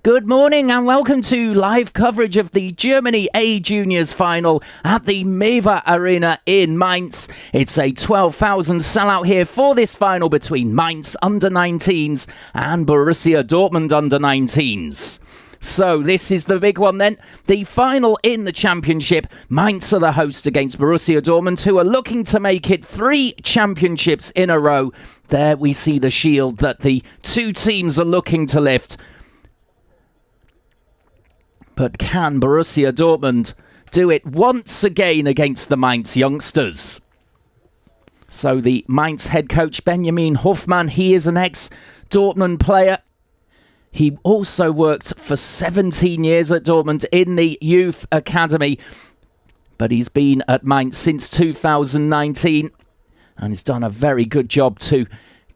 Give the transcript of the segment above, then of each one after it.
Good morning and welcome to live coverage of the Germany A Juniors final at the Mewa Arena in Mainz. It's a 12,000 sellout here for this final between Mainz Under-19s and Borussia Dortmund Under-19s. So this is the big one then, the final in the championship. Mainz are the host against Borussia Dortmund, who are looking to make it 3 championships in a row. There we see the shield that the two teams are looking to lift. But can Borussia Dortmund do it once again against the Mainz youngsters? So the Mainz head coach Benjamin Hoffmann, he is an ex-Dortmund player. He also worked for 17 years at Dortmund in the youth academy. But he's been at Mainz since 2019 and he's done a very good job to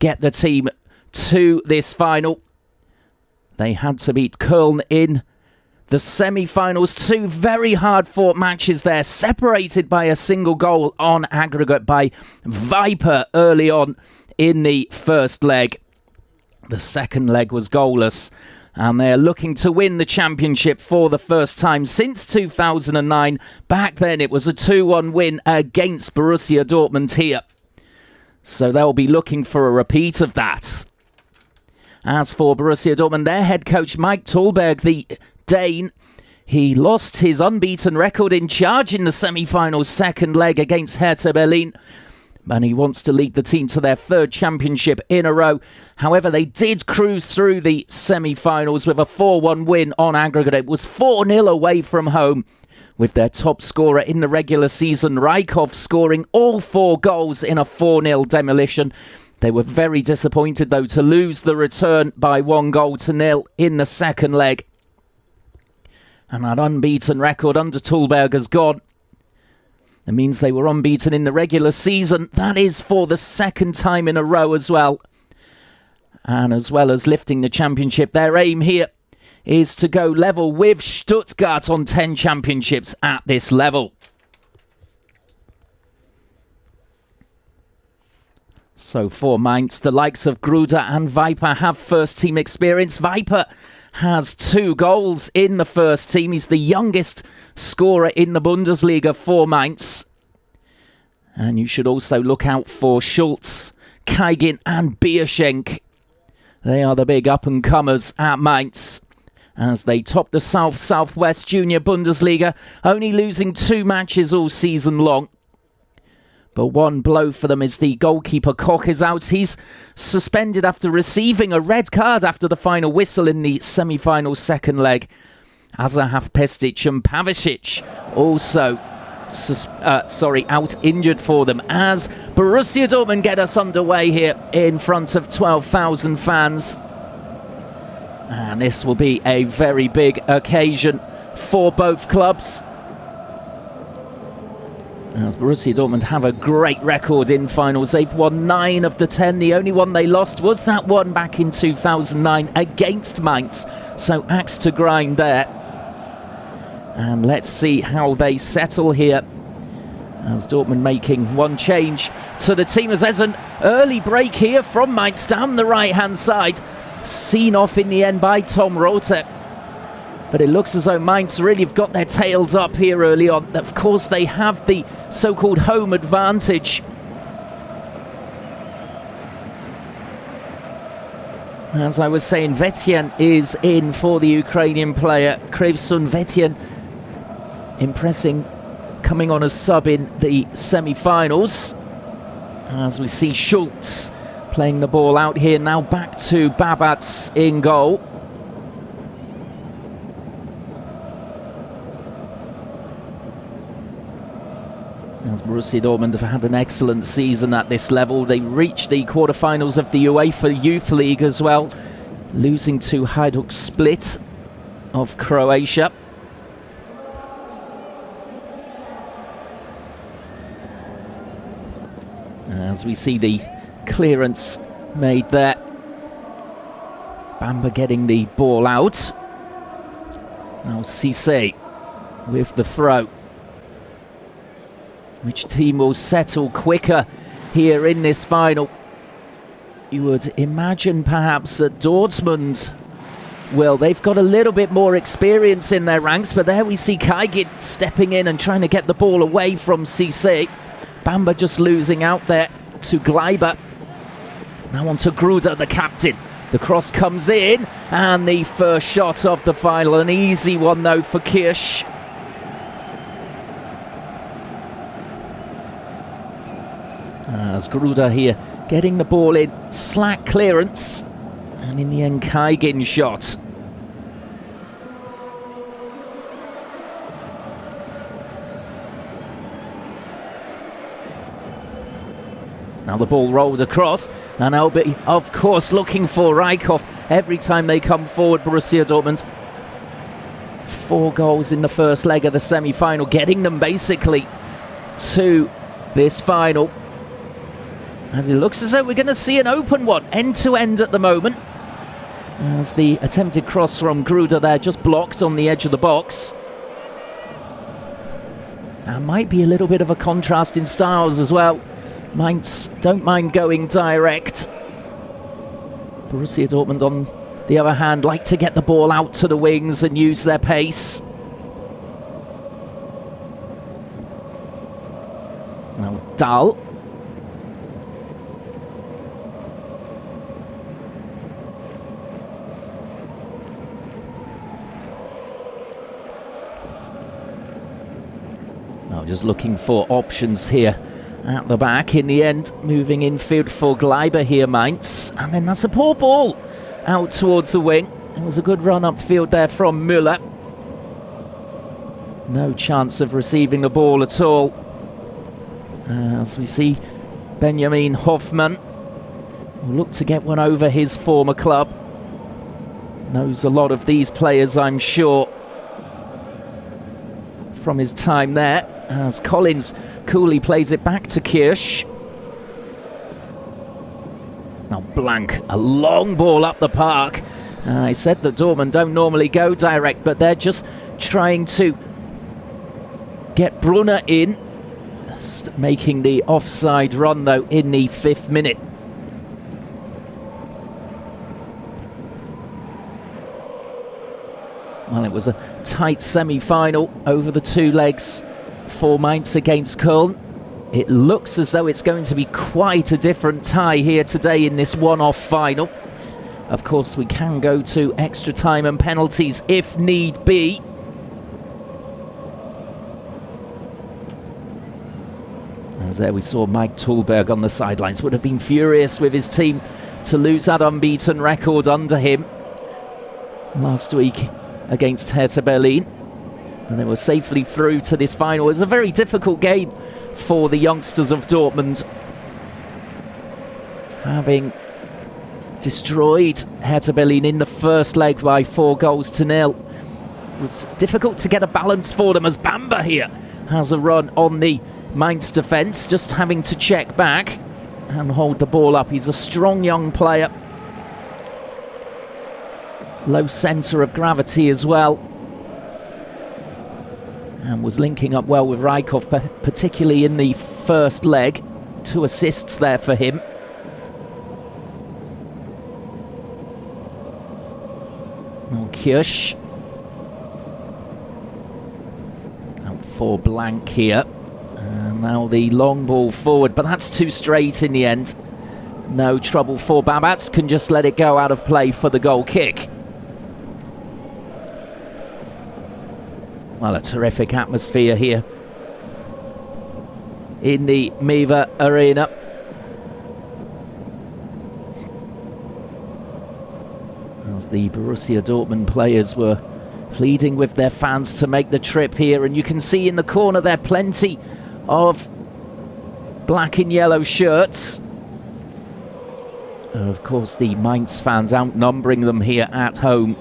get the team to this final. They had to beat Köln in the semi-finals. 2 very hard-fought matches there, separated by a single goal on aggregate by Viper early on in the first leg. The second leg was goalless, and they're looking to win the championship for the first time since 2009. Back then, it was a 2-1 win against Borussia Dortmund here. So they'll be looking for a repeat of that. As for Borussia Dortmund, their head coach Mike Tolberg, the Dane, he lost his unbeaten record in charge in the semi-finals second leg against Hertha Berlin, and he wants to lead the team to their 3rd championship in a row. However, they did cruise through the semi-finals with a 4-1 win on aggregate. It was 4-0 away from home, with their top scorer in the regular season, Rykov, scoring all 4 goals in a 4-0 demolition. They were very disappointed, though, to lose the return by 1-0 in the second leg. And that unbeaten record under Tolberg has gone. It means they were unbeaten in the regular season. That is for the 2nd time in a row as well. And as well as lifting the championship, their aim here is to go level with Stuttgart on 10 championships at this level. So for Mainz, the likes of Gruder and Viper have first-team experience. Viper has 2 goals in the first team. He's the youngest scorer in the Bundesliga for Mainz. And you should also look out for Schulz, Kaigin and Bierschenk. They are the big up-and-comers at Mainz as they top the South-Southwest Junior Bundesliga, only losing 2 matches all season long. But one blow for them is the goalkeeper Koch is out. He's suspended after receiving a red card after the final whistle in the semi-final second leg. Azahaf Pestic and Pavicic also out injured for them as Borussia Dortmund get us underway here in front of 12,000 fans. And this will be a very big occasion for both clubs, as Borussia Dortmund have a great record in finals. They've won 9 of the 10. The only one they lost was that one back in 2009 against Mainz. So axe to grind there. And let's see how they settle here, as Dortmund making one change to the team, as there's an early break here from Mainz down the right-hand side. Seen off in the end by Tom Rothe. But it looks as though Mainz really have got their tails up here early on. Of course, they have the so-called home advantage. As I was saying, Vetjen is in for the Ukrainian player Krivsun Vetjen, impressing, coming on as sub in the semi-finals. As we see Schulz playing the ball out here. Now back to Babats in goal. As Borussia Dortmund have had an excellent season at this level. They reached the quarterfinals of the UEFA Youth League as well, losing to Hajduk Split of Croatia. As we see the clearance made there. Bamba getting the ball out. Now Cisse with the throw. Which team will settle quicker here in this final? You would imagine perhaps that Dortmund Well, they've got a little bit more experience in their ranks, but there we see Kaigin stepping in and trying to get the ball away from Cisse. Bamba just losing out there to Gleiber. Now on to Gruder, the captain. The cross comes in, and the first shot of the final. An easy one, though, for Kirsch. As Gruder here getting the ball in, slack clearance, and in the end, Kaigin shot. Now the ball rolled across, and Elby, of course, looking for Rijkoff every time they come forward, Borussia Dortmund. 4 goals in the first leg of the semi-final, getting them basically to this final. As it looks as though we're going to see an open one, end-to-end at the moment. As the attempted cross from Gruder there, just blocked on the edge of the box. That might be a little bit of a contrast in styles as well. Mainz don't mind going direct. Borussia Dortmund, on the other hand, like to get the ball out to the wings and use their pace. Now Dahl. Now just looking for options here at the back. In the end, moving infield for Gleiber here, Mainz. And then that's a poor ball out towards the wing. It was a good run upfield there from Müller. No chance of receiving the ball at all. As we see Benjamin Hoffmann will look to get one over his former club. Knows a lot of these players, I'm sure, from his time there. As Collins coolly plays it back to Kirsch. Now Blank, a long ball up the park. I said that Dortmund don't normally go direct, but they're just trying to get Brunner in. Making the offside run, though, in the 5th minute. Well, it was a tight semi-final over the 2 legs for Mainz against Köln. It looks as though it's going to be quite a different tie here today in this one-off final. Of course, we can go to extra time and penalties if need be. As there we saw Mike Tulberg on the sidelines. Would have been furious with his team to lose that unbeaten record under him last week against Hertha Berlin. And they were safely through to this final. It was a very difficult game for the youngsters of Dortmund, having destroyed Hertha Berlin in the first leg by 4-0. It was difficult to get a balance for them, as Bamba here has a run on the Mainz defence, just having to check back and hold the ball up. He's a strong young player. Low centre of gravity as well. And was linking up well with Rijkoff, particularly in the first leg. 2 assists there for him. Now Kirsch. Out for Blank here. And now the long ball forward, but that's too straight in the end. No trouble for Babats, can just let it go out of play for the goal kick. Well, a terrific atmosphere here in the Mewe Arena. As the Borussia Dortmund players were pleading with their fans to make the trip here, and you can see in the corner there plenty of black and yellow shirts. And of course the Mainz fans outnumbering them here at home.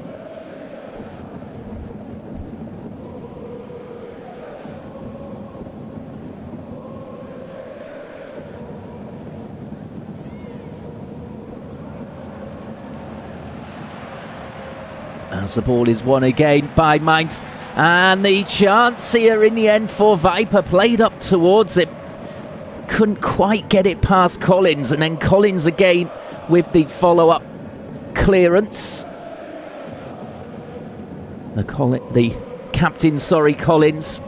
As the ball is won again by Mainz, and the chance here in the end for Viper, played up towards him, couldn't quite get it past Collins, and then Collins again with the follow-up clearance. The captain, Collins,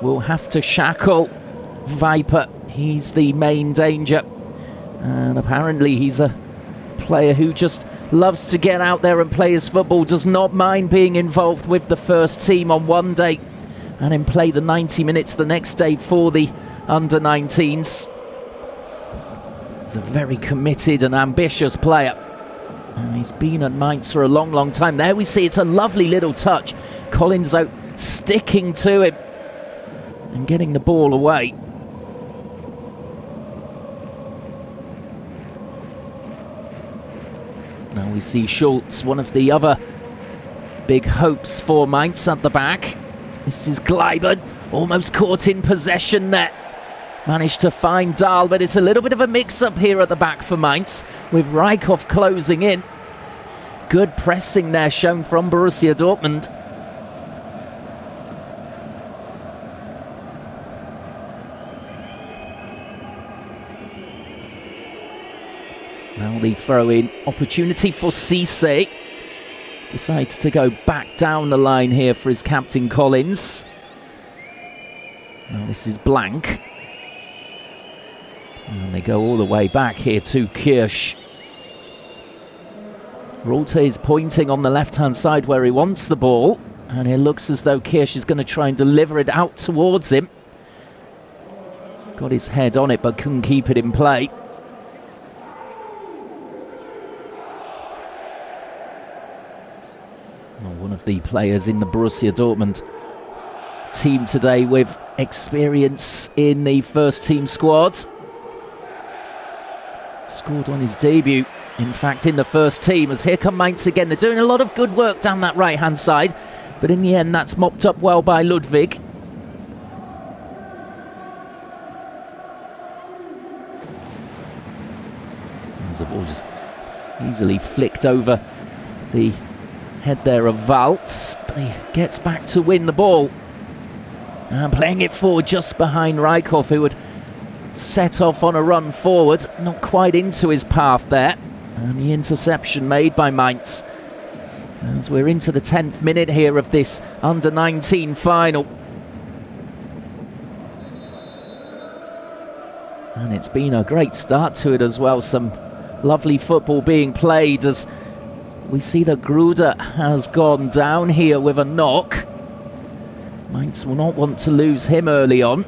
will have to shackle Viper. He's the main danger. And apparently he's a player who just loves to get out there and play his football, does not mind being involved with the first team on one day and then play the 90 minutes the next day for the under-19s. He's a very committed and ambitious player. And he's been at Mainz for a long, long time. There we see it's a lovely little touch. Collins out sticking to him and getting the ball away. Now we see Schultz, one of the other big hopes for Mainz at the back. This is Gleiber, almost caught in possession there. Managed to find Dahl, but it's a little bit of a mix-up here at the back for Mainz, with Rijkoff closing in. Good pressing there shown from Borussia Dortmund. Now the throw-in opportunity for Cisse. Decides to go back down the line here for his captain Collins. Now this is Blank. And they go all the way back here to Kirsch. Rolte is pointing on the left-hand side where he wants the ball. And it looks as though Kirsch is going to try and deliver it out towards him. Got his head on it but couldn't keep it in play. One of the players in the Borussia Dortmund team today with experience in the first team squad. Scored on his debut, in fact, in the first team, as here come Mainz again. They're doing a lot of good work down that right-hand side, but in the end, that's mopped up well by Ludwig. As the ball just easily flicked over the head there of Waltz, but he gets back to win the ball. And playing it forward just behind Rijkoff, who would set off on a run forward, not quite into his path there. And the interception made by Mainz. As we're into the 10th minute here of this under-19 final. And it's been a great start to it as well. Some lovely football being played as we see that Gruder has gone down here with a knock. Mainz will not want to lose him early on.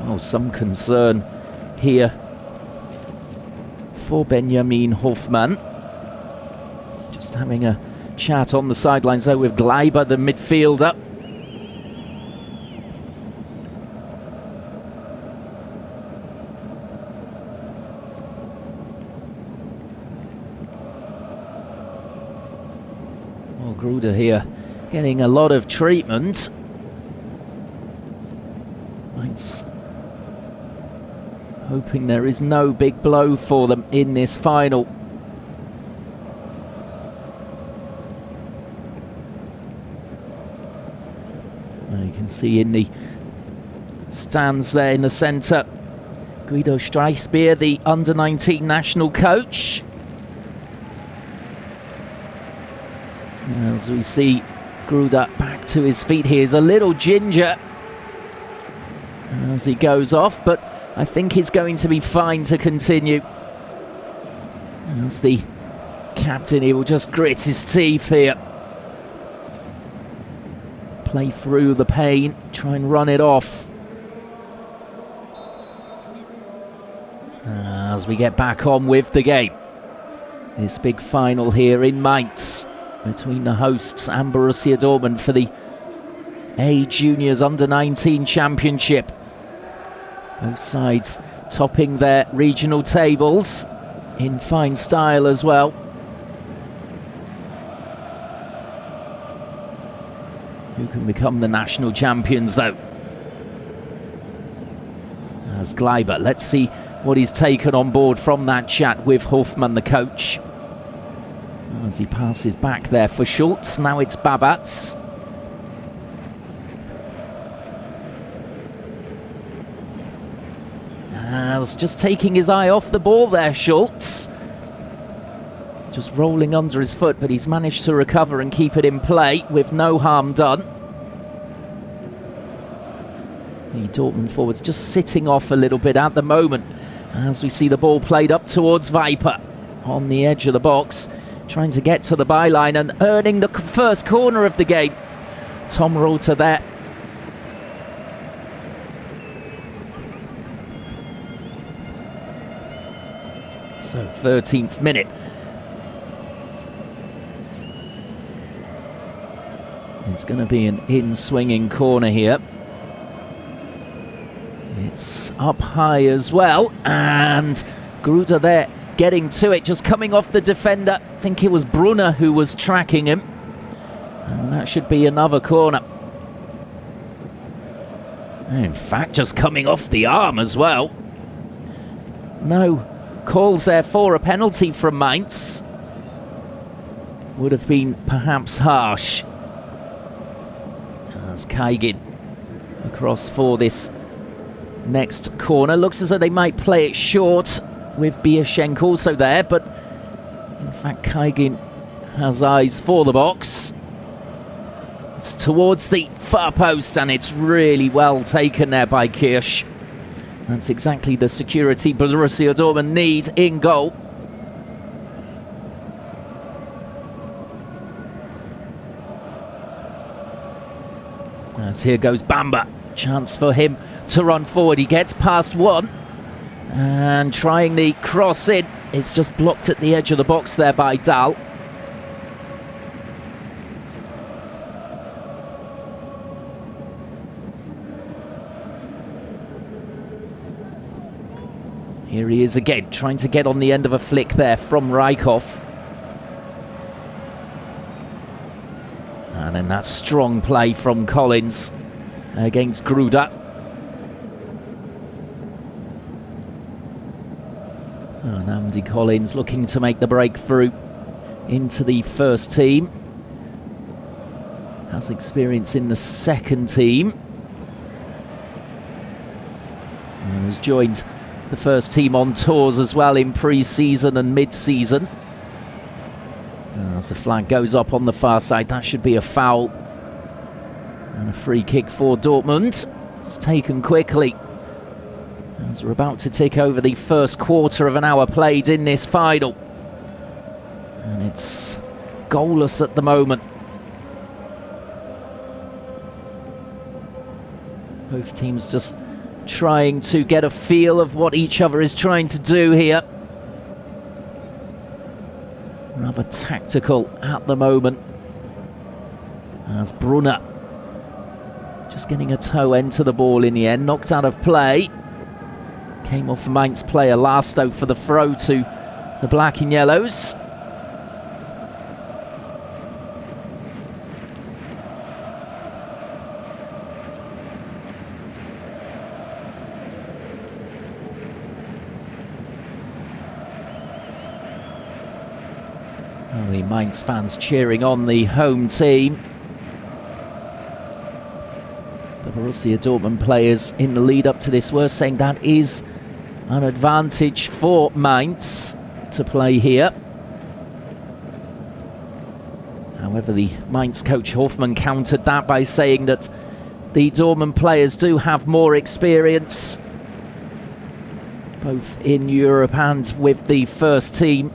Oh, some concern here for Benjamin Hoffmann. Just having a chat on the sidelines though with Gleiber, the midfielder. Well, Gruder here getting a lot of treatment. Mainz hoping there is no big blow for them in this final. Now you can see in the stands there in the centre, Guido Streichsbier, the under-19 national coach. As we see Gruder back to his feet, here's a little ginger as he goes off, but I think he's going to be fine to continue. As the captain, he will just grit his teeth here. Play through the pain, try and run it off. As we get back on with the game. This big final here in Mainz between the hosts and Borussia Dortmund for the A Juniors Under-19 Championship. Both sides topping their regional tables in fine style as well. Who can become the national champions though? As Gleiber, let's see what he's taken on board from that chat with Hoffmann, the coach. As he passes back there for Schultz, now it's Babatz. As just taking his eye off the ball there, Schultz. just rolling under his foot, but he's managed to recover and keep it in play with no harm done. The Dortmund forwards just sitting off a little bit at the moment as we see the ball played up towards Viper on the edge of the box, trying to get to the byline and earning the first corner of the game. Tom Reuter there. So 13th minute. It's going to be an in-swinging corner here. It's up high as well, and Gruder there getting to it, just coming off the defender. I think it was Brunner who was tracking him, and that should be another corner. In fact, just coming off the arm as well. No calls there for a penalty from Mainz. Would have been perhaps harsh. As Kaigin across for this next corner. Looks as though they might play it short with Biashenko also there, but in fact Kaigin has eyes for the box. It's towards the far post, and it's really well taken there by Kirsch. That's exactly the security Borussia Dortmund need in goal. As here goes Bamba. Chance for him to run forward. He gets past one. And trying the cross in. It's just blocked at the edge of the box there by Dahl. Here he is again, trying to get on the end of a flick there from Rijkoff. And then that strong play from Collins against Gruder. And Andy Collins looking to make the breakthrough into the first team. Has experience in the second team. And has joined the first team on tours as well in pre-season and mid-season. As the flag goes up on the far side, that should be a foul. And a free kick for Dortmund. It's taken quickly, as we're about to take over the first quarter of an hour played in this final. And it's goalless at the moment. Both teams just trying to get a feel of what each other is trying to do here. Rather tactical at the moment, as Brunner just getting a toe end to the ball in the end, knocked out of play. Came off a Mainz player last though for the throw to the black and yellows. The Mainz fans cheering on the home team. The Borussia Dortmund players in the lead up to this were saying that is an advantage for Mainz to play here. However, the Mainz coach Hoffmann countered that by saying that the Dortmund players do have more experience, both in Europe and with the first team.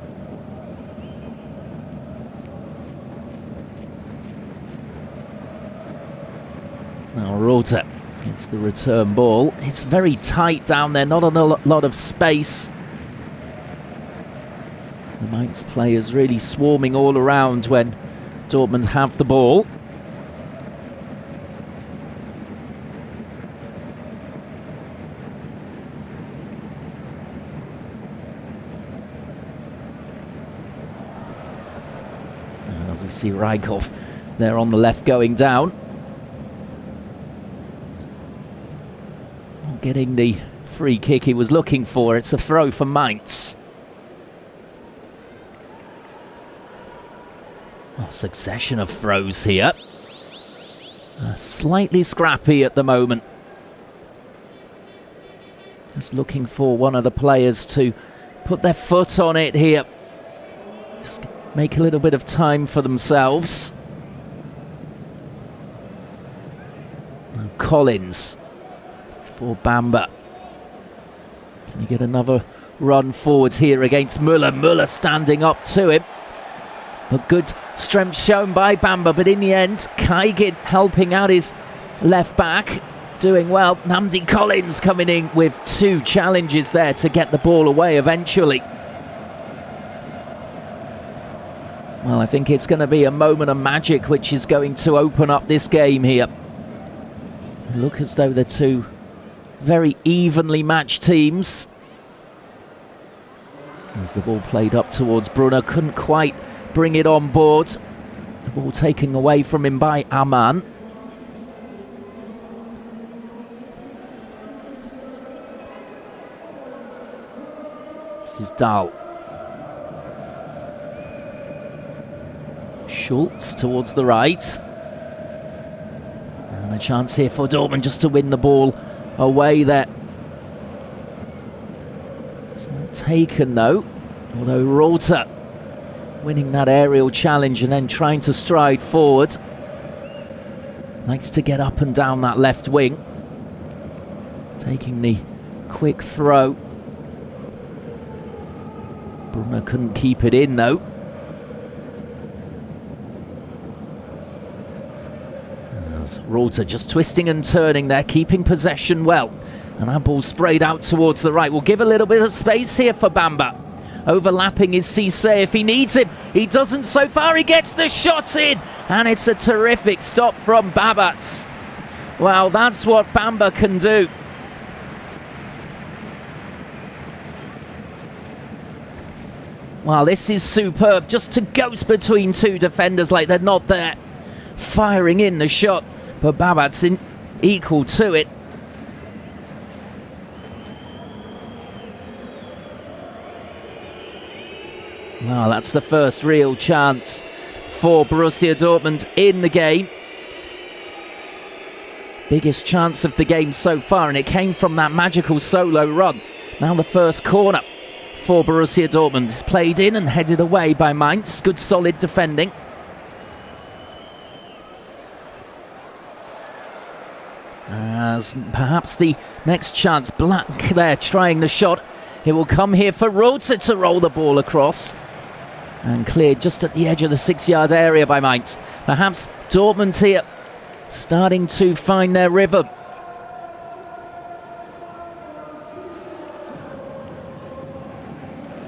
Now Reuter gets the return ball. It's very tight down there, not a lot of space. The Mainz players really swarming all around when Dortmund have the ball. And as we see Rijkoff there on the left going down. Getting the free kick he was looking for. It's a throw for Mainz. Oh, succession of throws here. Slightly scrappy at the moment. Just looking for one of the players to put their foot on it here. Just make a little bit of time for themselves. Now Collins for Bamba. Can he get another run forwards here against Müller? Müller standing up to him. But good strength shown by Bamba, but in the end, Kaigin helping out his left back, doing well. Namdi Collins coming in with 2 challenges there to get the ball away eventually. Well, I think it's going to be a moment of magic which is going to open up this game here. Look as though they're 2 very evenly matched teams. As the ball played up towards Brunner, couldn't quite bring it on board. The ball taken away from him by Aman. This is Dahl. Schultz towards the right. And a chance here for Dortmund just to win the ball away there. It's not taken though, although Reuter winning that aerial challenge and then trying to stride forward. Likes to get up and down that left wing. Taking the quick throw. Brunner couldn't keep it in though. As Reuter just twisting and turning there, keeping possession well. And that ball sprayed out towards the right. We'll give a little bit of space here for Bamba. Overlapping is Cisse if he needs him. He doesn't so far. He gets the shot in. And it's a terrific stop from Babats. Well, that's what Bamba can do. Well, this is superb. Just to ghost between 2 defenders like they're not there. Firing in the shot. But Babats in equal to it. Well, that's the first real chance for Borussia Dortmund in the game. Biggest chance of the game so far, and it came from that magical solo run. Now the first corner for Borussia Dortmund is played in and headed away by Mainz. Good solid defending. As perhaps the next chance, Black there trying the shot. It will come here for Reuter to roll the ball across. And cleared just at the edge of the 6-yard area by Mainz. Perhaps Dortmund here starting to find their rhythm.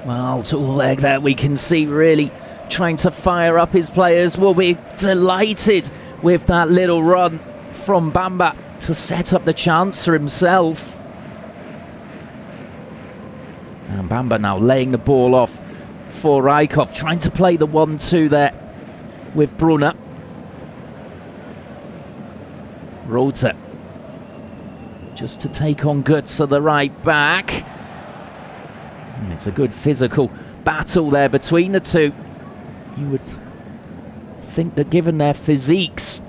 Well, Tooleg there we can see really trying to fire up his players. Will be delighted with that little run from Bamba to set up the chance for himself. And Bamba now laying the ball off for Rijkhoff, trying to play the 1-2 there with Brunner. Reuter just to take on Götze, the right back. And it's a good physical battle there between the 2. You would think that given their physiques,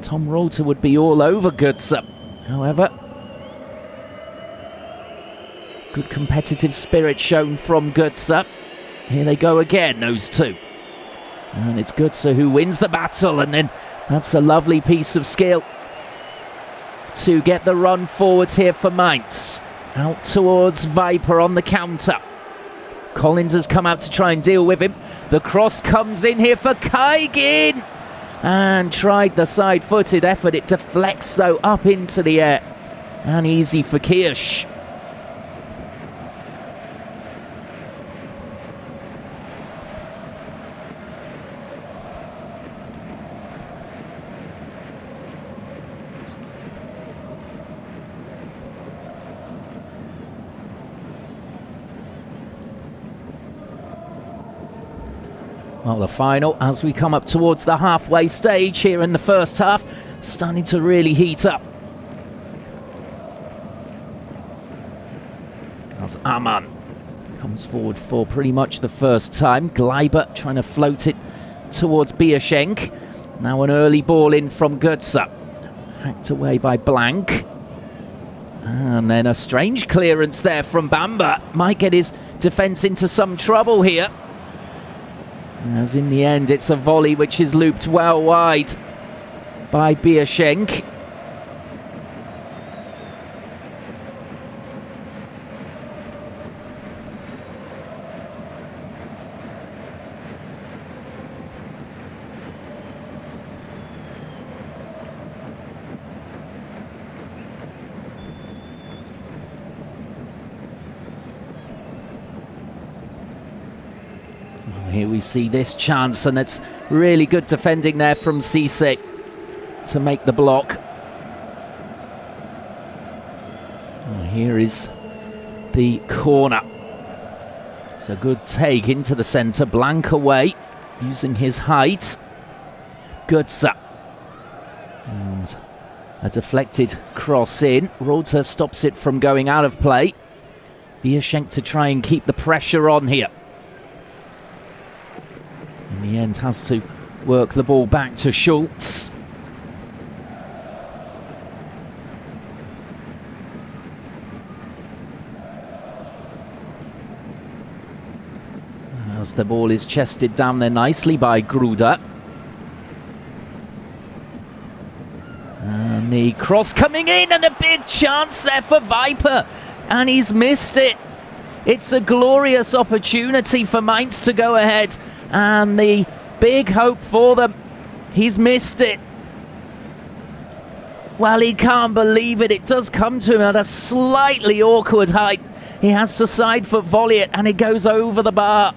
Tom Reuter would be all over Götze. However, good competitive spirit shown from Götze. Here they go again, those 2. And it's Götze who wins the battle, and then that's a lovely piece of skill to get the run forwards here for Mainz. Out towards Viper on the counter. Collins has come out to try and deal with him. The cross comes in here for Kaigin. And tried the side-footed effort. It deflects though up into the air. And easy for Kirsch. Well, the final, as we come up towards the halfway stage here in the first half, starting to really heat up. As Aman comes forward for pretty much the first time. Gleiber trying to float it towards Bierschenk. Now an early ball in from Götze. Hacked away by Blank. And then a strange clearance there from Bamba. Might get his defence into some trouble here. As in the end, it's a volley which is looped well wide by Bierschenk. Here we see this chance, and it's really good defending there from Cisse to make the block. Here is the corner. It's a good take into the centre. Blank away, using his height. Götze. And a deflected cross in. Rother stops it from going out of play. Bierschenk to try and keep the pressure on here. In the end, has to work the ball back to Schultz. As the ball is chested down there nicely by Gruder. And the cross coming in, and a big chance there for Viper. And he's missed it. It's a glorious opportunity for Mainz to go ahead. And the big hope for them, he's missed it. Well, he can't believe it. It does come to him at a slightly awkward height. He has to side foot volley it, and it goes over the bar.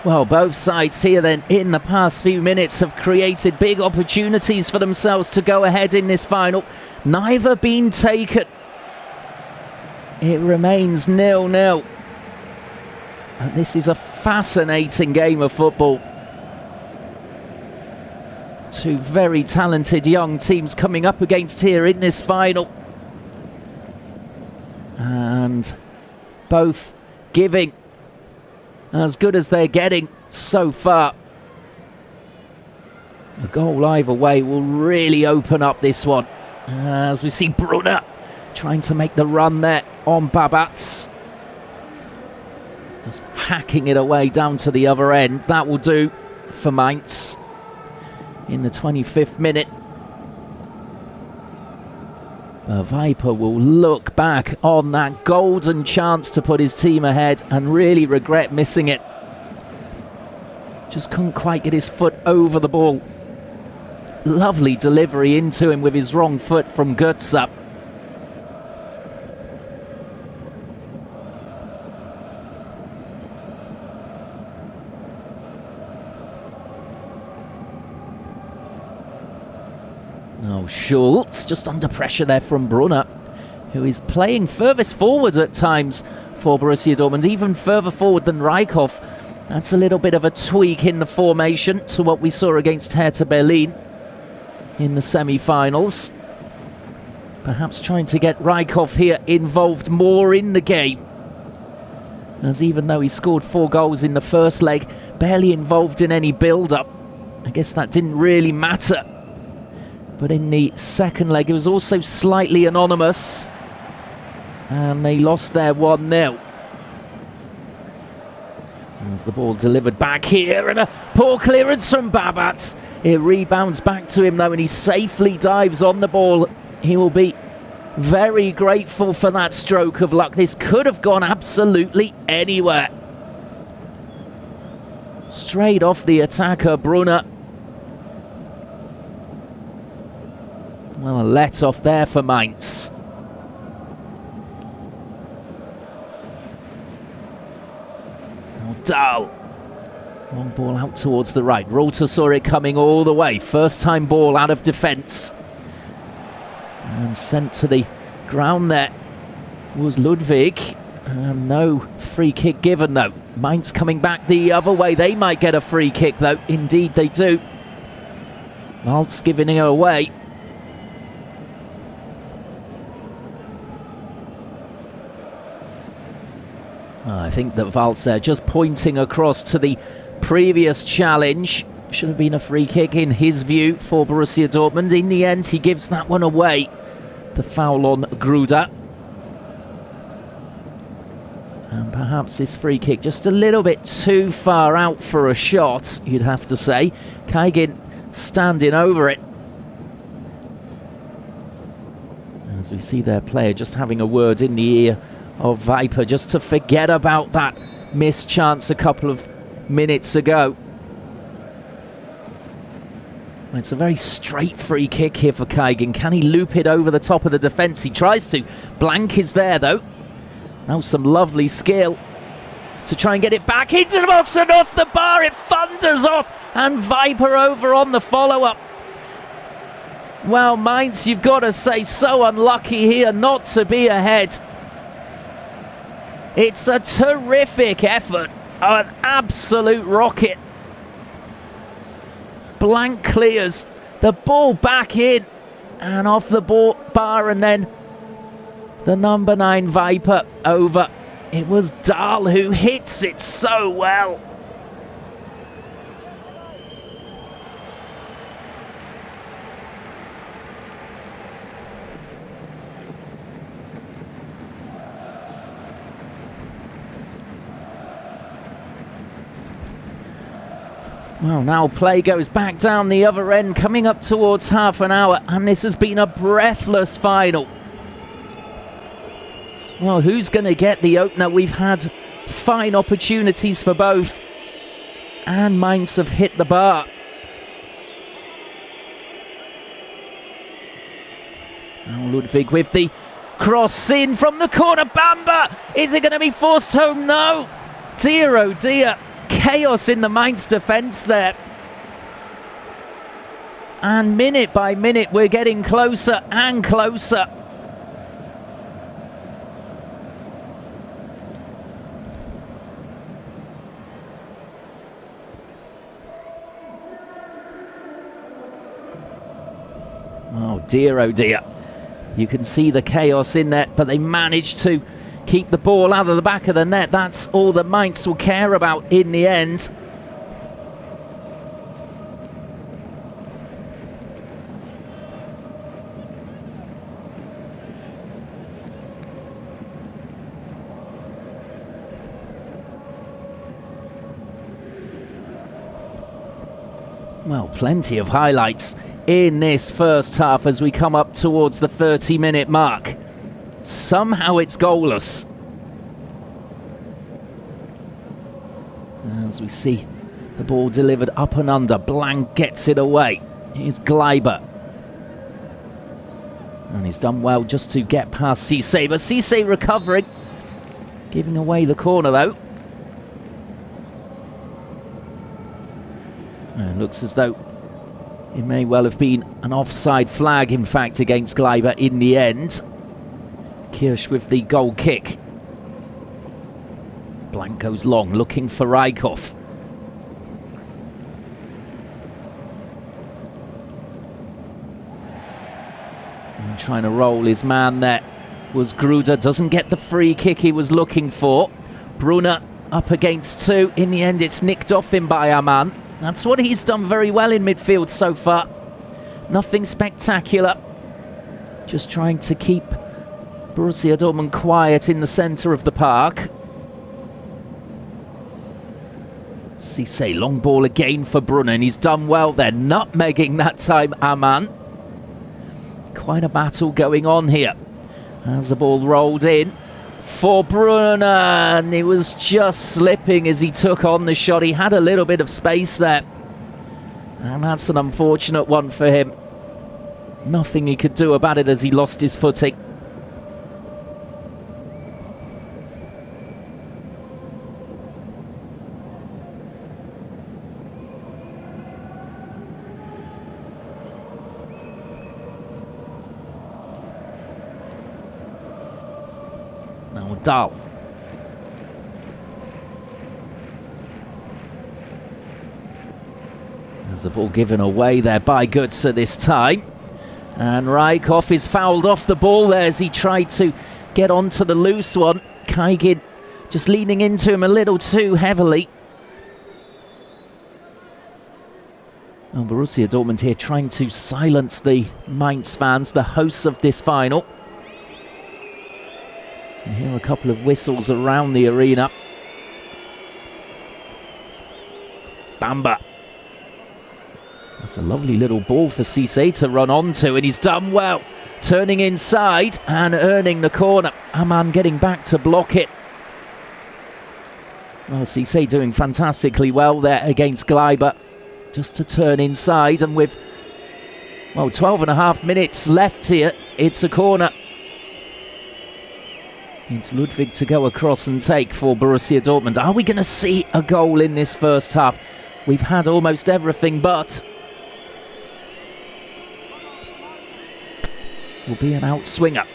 Well, both sides here then in the past few minutes have created big opportunities for themselves to go ahead in this final. Neither been taken. It remains 0-0. And this is a fascinating game of football. Two very talented young teams coming up against here in this final. And both giving as good as they're getting so far. A goal either way will really open up this one. As we see Brunner trying to make the run there on Babatz. Just hacking it away down to the other end. That will do for Mainz in the 25th minute. Viper will look back on that golden chance to put his team ahead and really regret missing it. Just couldn't quite get his foot over the ball. Lovely delivery into him with his wrong foot from Götze. Oh, Schultz just under pressure there from Brunner, who is playing furthest forward at times for Borussia Dortmund, even further forward than Rijkhoff. That's a little bit of a tweak in the formation to what we saw against Hertha Berlin in the semi-finals. Perhaps trying to get Rijkhoff here involved more in the game, as even though he scored 4 goals in the first leg, barely involved in any build-up. I guess that didn't really matter. But in the second leg, it was also slightly anonymous. And they lost their 1-0. As the ball delivered back here, and a poor clearance from Babatz. It rebounds back to him though, and he safely dives on the ball. He will be very grateful for that stroke of luck. This could have gone absolutely anywhere. Straight off the attacker, Brunner. Well, a let off there for Mainz. Oh, Dahl. Long ball out towards the right. Rother saw it coming all the way. First time ball out of defence. And sent to the ground there was Ludwig. No free kick given though. Mainz coming back the other way. They might get a free kick though. Indeed they do. Waltz giving it away. I think that Waltz there just pointing across to the previous challenge Should have been a free kick in his view for Borussia Dortmund. In the end, he gives that one away. The foul on Gruda. And perhaps this free kick just a little bit too far out for a shot, you'd have to say. Kaigin standing over it. As we see their player just having a word in the ear of Viper, just to forget about that missed chance a couple of minutes ago. It's a very straight free kick here for Kaigin. Can he loop it over the top of the defence? He tries to. Blank is there though. Now some lovely skill to try and get it back into the box and off the bar. It thunders off, and Viper over on the follow-up. Well, Mainz, you've got to say, so unlucky here not to be ahead. It's a terrific effort, an absolute rocket. Blank clears the ball back in and off the bar, and then the number 9 Viper over. It was Dahl who hits it so well. Well, now play goes back down the other end, coming up towards half an hour, and this has been a breathless final. Well, who's going to get the opener? We've had fine opportunities for both, and Mainz have hit the bar. Now Ludwig with the cross in from the corner. Bamba! Is it going to be forced home? No! Dear, oh dear. Chaos in the Mainz defence there. And minute by minute we're getting closer and closer. Oh dear, you can see the chaos in there, but they managed to keep the ball out of the back of the net. That's all that Mainz will care about in the end. Well, plenty of highlights in this first half as we come up towards the 30-minute mark. Somehow it's goalless. As we see the ball delivered up and under, Blank gets it away. Here's Gleiber. And he's done well just to get past Cisse, but Cisse recovering. Giving away the corner though. And it looks as though it may well have been an offside flag, in fact, against Gleiber in the end. Kirsch with the goal kick. Blank goes long, looking for Rykov. And trying to roll his man there was Gruda. Doesn't get the free kick he was looking for. Brunner up against two. In the end, it's nicked off him by Aman. That's what he's done very well in midfield so far. Nothing spectacular. Just trying to keep Borussia Dortmund quiet in the centre of the park. Cisse, long ball again for Brunner, and he's done well there, nutmegging that time Aman. Quite a battle going on here. As the ball rolled in for Brunner, and it was just slipping as he took on the shot. He had a little bit of space there, and that's an unfortunate one for him. Nothing he could do about it as he lost his footing. Now Dahl. There's the ball given away there by Götze this time. And Rykov is fouled off the ball there as he tried to get onto the loose one. Kaigin just leaning into him a little too heavily. Well, Borussia Dortmund here trying to silence the Mainz fans, the hosts of this final. You hear a couple of whistles around the arena. Bamba. That's a lovely little ball for Cisse to run onto, and he's done well. Turning inside and earning the corner. Aman getting back to block it. Well, Cisse doing fantastically well there against Gleiber. Just to turn inside, and with, well, 12.5 minutes left here, it's a corner. It's Ludwig to go across and take for Borussia Dortmund. Are we going to see a goal in this first half? We've had almost everything, but will be an outswinger.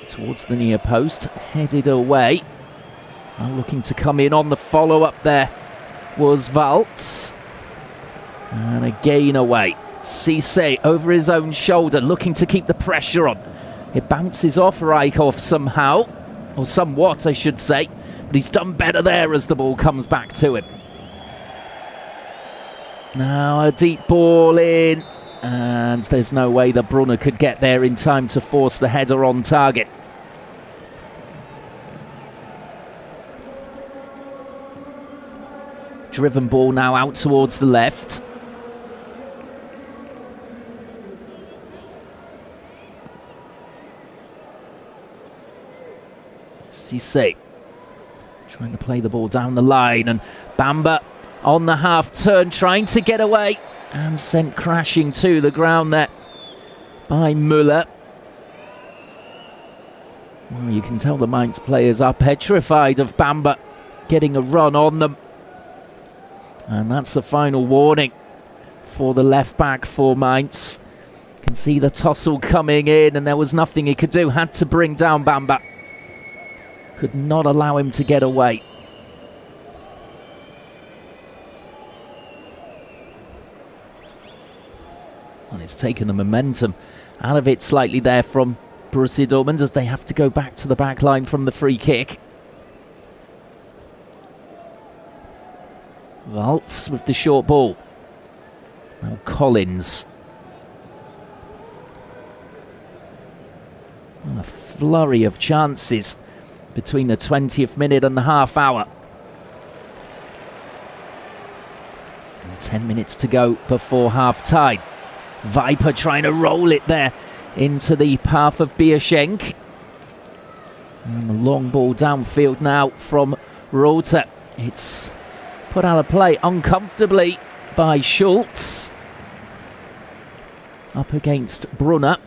Towards the near post, headed away. Now looking to come in on the follow-up there was Waltz. And again away. Cisse over his own shoulder, looking to keep the pressure on. It bounces off Reichhoff somehow, or somewhat I should say, but he's done better there as the ball comes back to him. Now a deep ball in, and there's no way that Brunner could get there in time to force the header on target. Driven ball now out towards the left. Cisse trying to play the ball down the line, and Bamba on the half turn trying to get away and sent crashing to the ground there by Müller. Well, you can tell the Mainz players are petrified of Bamba getting a run on them. And that's the final warning for the left back for Mainz. You can see the tussle coming in, and there was nothing he could do. Had to bring down Bamba. Could not allow him to get away. Well, it's taken the momentum out of it slightly there from Borussia Dortmund as they have to go back to the back line from the free kick. Waltz with the short ball. Now Collins. And a flurry of chances between the 20th minute and the half hour. And 10 minutes to go before half time. Viper trying to roll it there into the path of Bierschenk. And the long ball downfield now from Rother. It's put out of play uncomfortably by Schultz. Up against Brunner.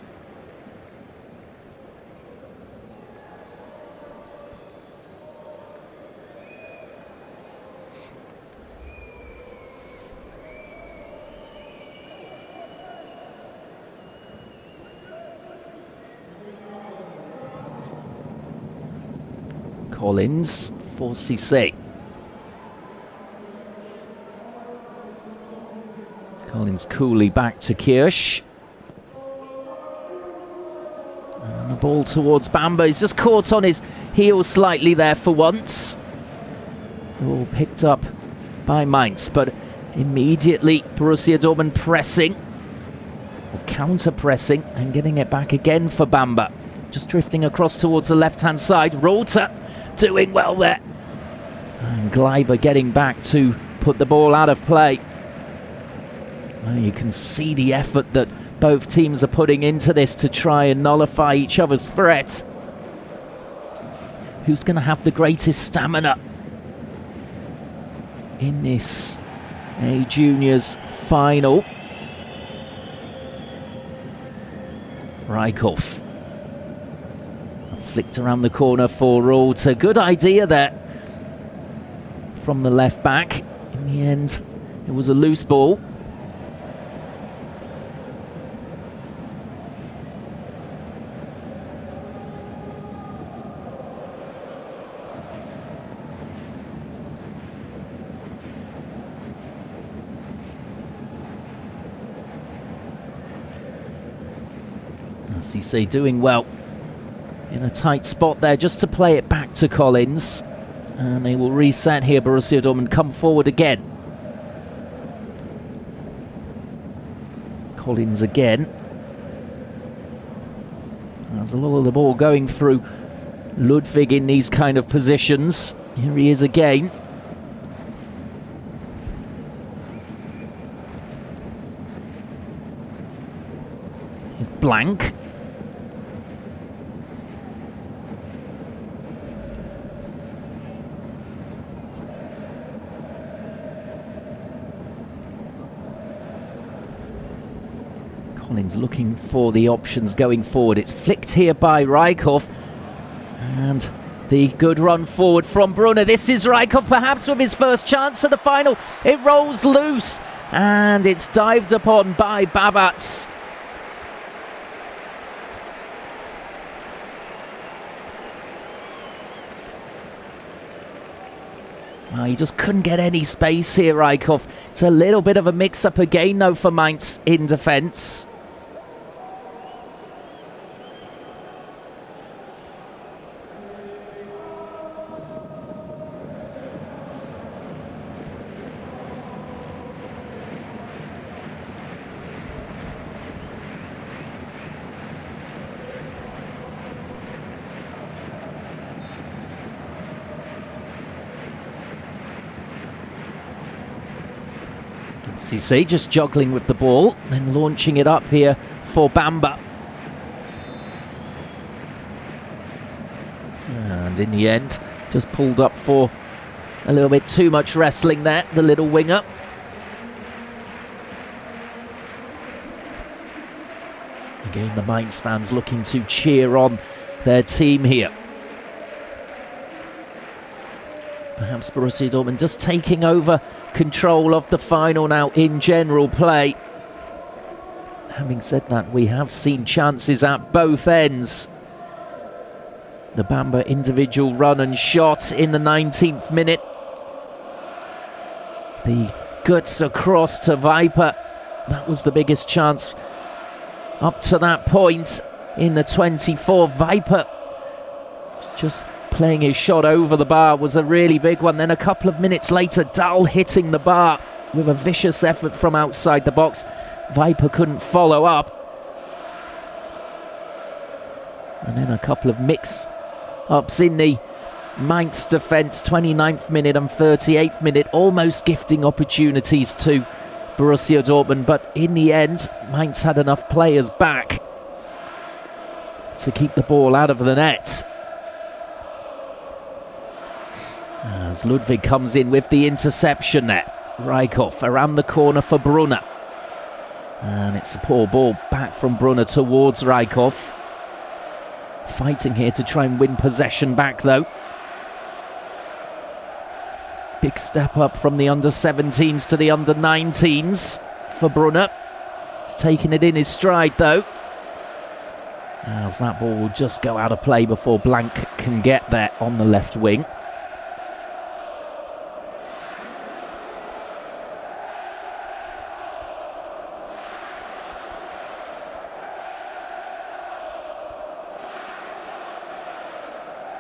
Collins for Cisse. Collins coolly back to Kirsch. And the ball towards Bamba. He's just caught on his heels slightly there for once. All picked up by Mainz, but immediately Borussia Dortmund pressing, or counter-pressing, and getting it back again for Bamba. Just drifting across towards the left-hand side. Rother doing well there. And Gleiber getting back to put the ball out of play. Well, you can see the effort that both teams are putting into this to try and nullify each other's threats. Who's going to have the greatest stamina in this A-Juniors final? Reichhoff. Flicked around the corner for Rother. Good idea there from the left back. In the end, it was a loose ball. Cisse doing well in a tight spot there, just to play it back to Collins. And they will reset here. Borussia Dortmund come forward again. Collins again. There's a lot of the ball going through Ludwig in these kind of positions. Here he is again. Here's Blank. Collins looking for the options going forward. It's flicked here by Rijkoff. And the good run forward from Brunner. This is Rijkoff perhaps with his first chance at the final. It rolls loose and it's dived upon by Babats. Well, he just couldn't get any space here, Rijkoff. It's a little bit of a mix-up again though for Mainz in defence. Cisse just juggling with the ball, then launching it up here for Bamba. And in the end, just pulled up for a little bit too much wrestling there, the little winger. Again, the Mainz fans looking to cheer on their team here. Perhaps Borussia Dortmund just taking over control of the final now in general play. Having said that, we have seen chances at both ends. The Bamba individual run and shot in the 19th minute. The guts across to Viper. That was the biggest chance up to that point in the 24th. Viper just playing his shot over the bar was a really big one. Then a couple of minutes later, Dahl hitting the bar with a vicious effort from outside the box. Viper couldn't follow up. And then a couple of mix-ups in the Mainz defence, 29th minute and 38th minute, almost gifting opportunities to Borussia Dortmund. But in the end, Mainz had enough players back to keep the ball out of the net. As Ludwig comes in with the interception there. Rijkoff around the corner for Brunner. And it's a poor ball back from Brunner towards Rijkoff. Fighting here to try and win possession back though. Big step up from the under-17s to the under-19s for Brunner. He's taking it in his stride though. As that ball will just go out of play before Blank can get there on the left wing.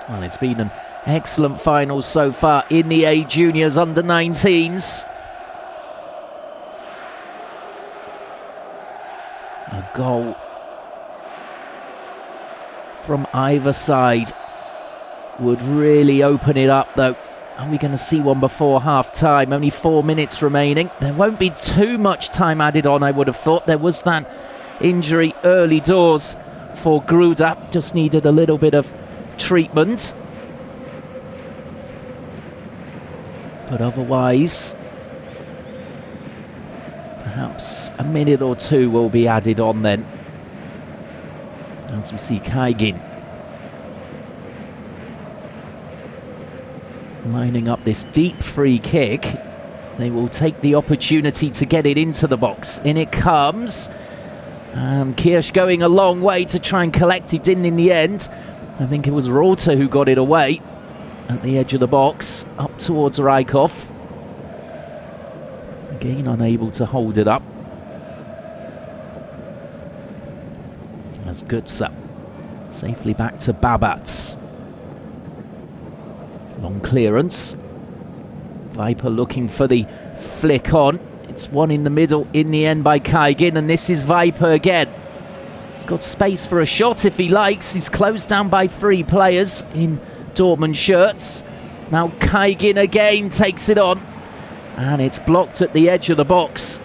Well, it's been an excellent final so far in the A Juniors under-19s. A goal from either side would really open it up though. Are we going to see one before half-time? Only 4 minutes remaining. There won't be too much time added on, I would have thought. There was that injury early doors for Gruda. Just needed a little bit of treatment, but otherwise perhaps a minute or two will be added on then, as we see Kaigin lining up this deep free kick. They will take the opportunity to get it into the box. In it comes, and Kirsch going a long way to try and collect it. Didn't in the end. I think it was Reuter who got it away at the edge of the box, up towards Rijkoff. Again, unable to hold it up. As Götze safely back to Babats. Long clearance. Viper looking for the flick on. It's one in the middle in the end by Kaigin, and this is Viper again. He's got space for a shot if he likes. He's closed down by 3 players in Dortmund shirts. Now Kaigin again takes it on, and it's blocked at the edge of the box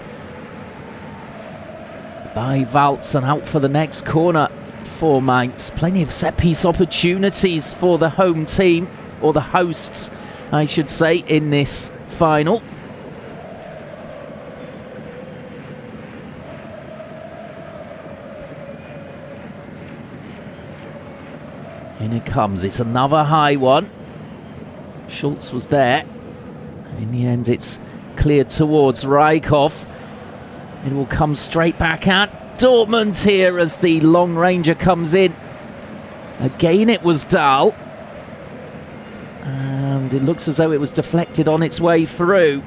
by Waltz, and out for the next corner for Mainz. Plenty of set-piece opportunities for the home team, or the hosts, I should say, in this final. In it comes, it's another high one. Schultz was there. In the end, it's cleared towards Rykhoff. It will come straight back at Dortmund here as the long ranger comes in. Again, it was Dahl. And it looks as though it was deflected on its way through.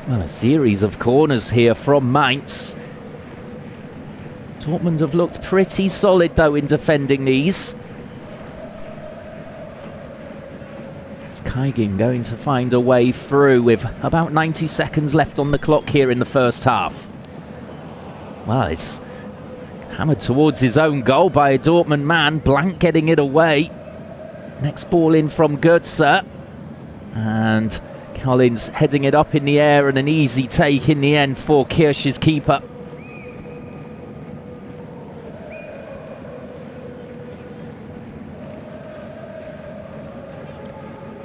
Well, a series of corners here from Mainz. Dortmund have looked pretty solid, though, in defending these. It's Kaigin going to find a way through with about 90 seconds left on the clock here in the first half. Well, it's hammered towards his own goal by a Dortmund man. Blank getting it away. Next ball in from Götze. And Collins heading it up in the air, and an easy take in the end for Kirsch's keeper.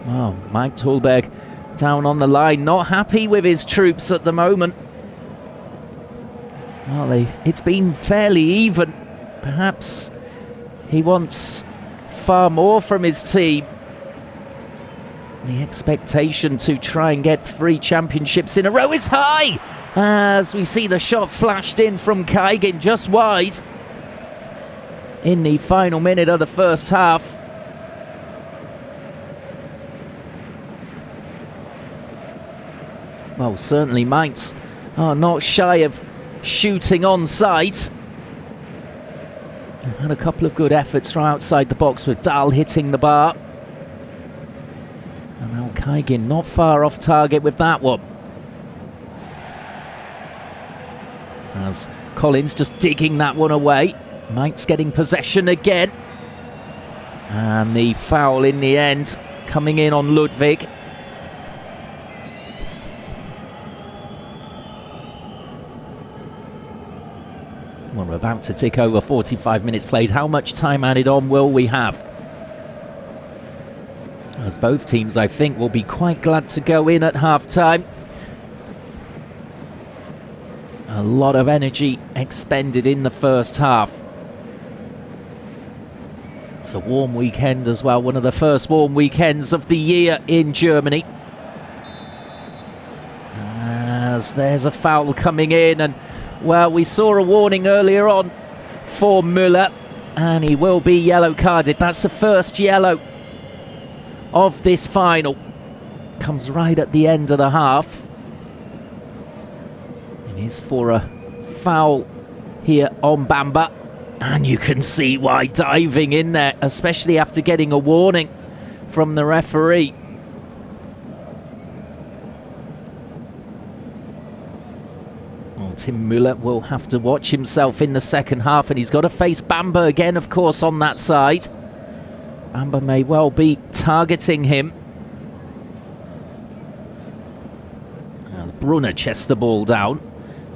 Oh, Mike Tolberg down on the line, not happy with his troops at the moment. Well, it's been fairly even. Perhaps he wants far more from his team. The expectation to try and get 3 championships in a row is high, as we see the shot flashed in from Kaigin just wide in the final minute of the first half. Well, certainly Mainz are not shy of shooting on sight. Had a couple of good efforts from outside the box with Dahl hitting the bar. And now Kaigin not far off target with that one. As Collins just digging that one away. Mainz getting possession again. And the foul in the end coming in on Ludwig. Well, we're about to tick over 45 minutes played. How much time added on will we have? As both teams, I think, will be quite glad to go in at half-time. A lot of energy expended in the first half. It's a warm weekend as well, one of the first warm weekends of the year in Germany. As there's a foul coming in, and well, we saw a warning earlier on for Müller, and he will be yellow carded. That's the first yellow of this final. Comes right at the end of the half. It is for a foul here on Bamba, and you can see why, diving in there, especially after getting a warning from the referee. Well, Tim Müller will have to watch himself in the second half, and he's got to face Bamba again, of course, on that side. Bamba may well be targeting him. As Brunner chests the ball down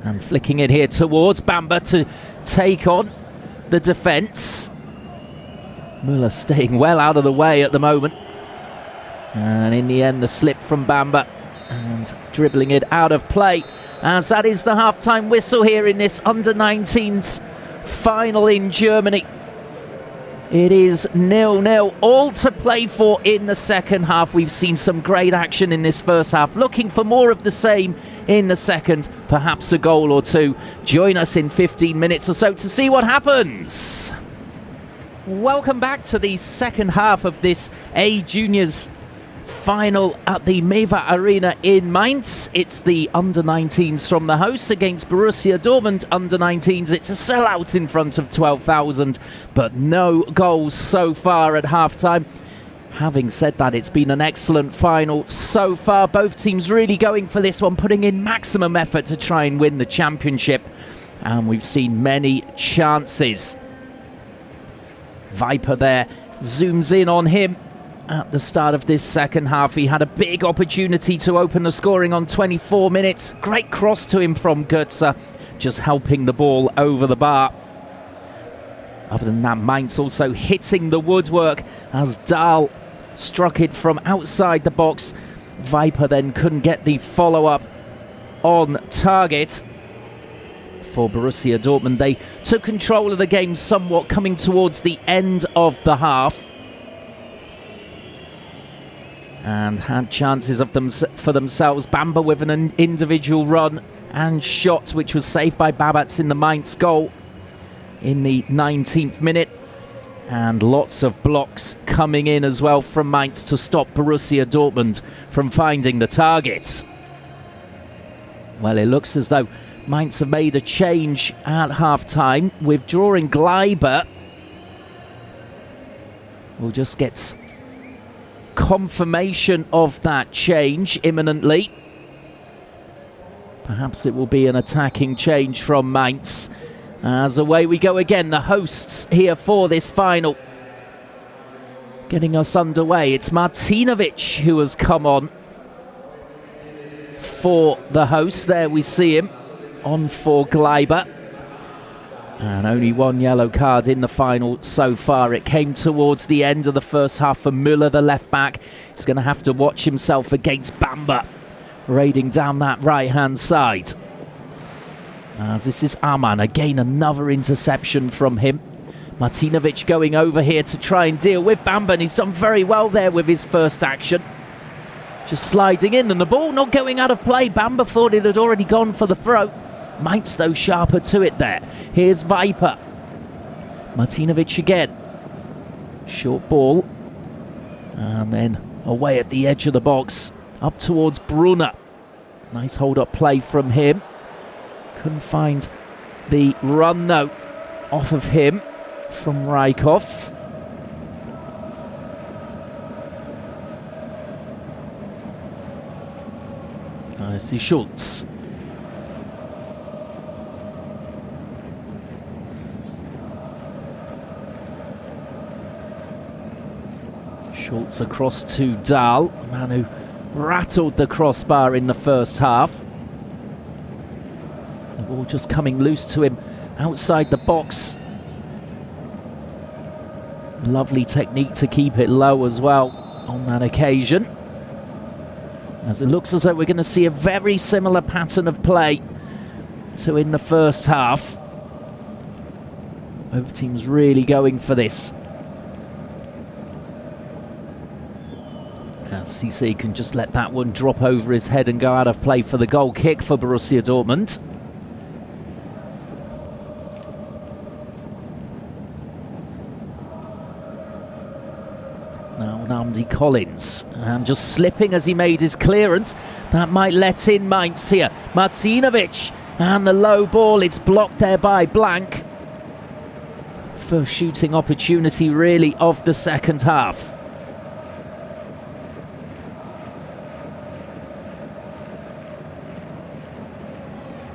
and flicking it here towards Bamba to take on the defence. Müller staying well out of the way at the moment. And in the end, the slip from Bamba and dribbling it out of play. As that is the half-time whistle here in this Under-19s final in Germany. It is 0-0, all to play for in the second half. We've seen some great action in this first half. Looking for more of the same in the second, perhaps a goal or two. Join us in 15 minutes or so to see what happens. Welcome back to the second half of this A-Juniors final at the Mewa Arena in Mainz. It's the under-19s from the hosts against Borussia Dortmund under-19s. It's a sellout in front of 12,000, but no goals so far at half-time. Having said that, it's been an excellent final so far. Both teams really going for this one, putting in maximum effort to try and win the championship. And we've seen many chances. Viper there zooms in on him at the start of this second half. He had a big opportunity to open the scoring on 24 minutes. Great cross to him from Götze, just helping the ball over the bar. Other than that, Mainz also hitting the woodwork as Dahl struck it from outside the box. Viper then couldn't get the follow-up on target. For Borussia Dortmund, they took control of the game somewhat coming towards the end of the half and had chances of them for themselves. Bamba with an individual run and shot, which was saved by Babats in the Mainz goal in the 19th minute, and lots of blocks coming in as well from Mainz to stop Borussia Dortmund from finding the target. Well, it looks as though Mainz have made a change at half-time, withdrawing Gleiber. We'll just get confirmation of that change imminently. Perhaps it will be an attacking change from Mainz. As away we go again, the hosts here for this final. Getting us underway, it's Martinovic who has come on for the hosts. There we see him on for Gleiber. And only one yellow card in the final so far. It came towards the end of the first half for Müller, the left back. He's going to have to watch himself against Bamba, raiding down that right-hand side. As this is Aman, again another interception from him. Martinovic going over here to try and deal with Bamba, and he's done very well there with his first action. Just sliding in, and the ball not going out of play. Bamba thought it had already gone for the throw. Mainz, though, sharper to it there. Here's Viper. Martinovic again. Short ball. And then away at the edge of the box. Up towards Brunner. Nice hold-up play from him. Couldn't find the run, though, off of him from Rykov. I see Schultz. Schultz across to Dahl, a man who rattled the crossbar in the first half. The ball just coming loose to him outside the box. Lovely technique to keep it low as well on that occasion. As it looks as though we're going to see a very similar pattern of play to in the first half. Both teams really going for this. Cisse can just let that one drop over his head and go out of play for the goal kick for Borussia Dortmund. Now Namdi Collins, and just slipping as he made his clearance. That might let in Mainz here. Martinovic, and the low ball, it's blocked there by Blank. First shooting opportunity really of the second half.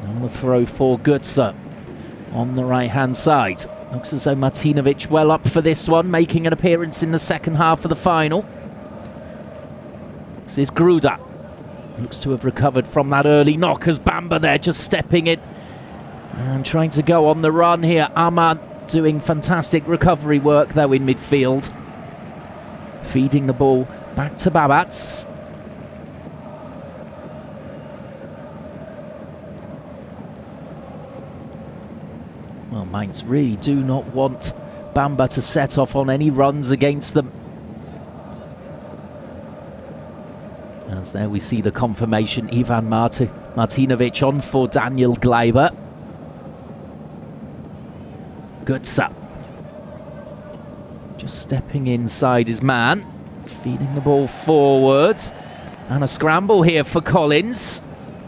On the throw for Götze on the right-hand side. Looks as though Martinovic well up for this one, making an appearance in the second half of the final. This is Gruda. Looks to have recovered from that early knock as Bamba there just stepping in and trying to go on the run here. Ahmad doing fantastic recovery work though in midfield. Feeding the ball back to Babats. Well, Mainz really do not want Bamba to set off on any runs against them. As there we see the confirmation, Ivan Martinovic on for Daniel Gleiber. Götze just stepping inside his man. feeding the ball forward. And a scramble here for Collins.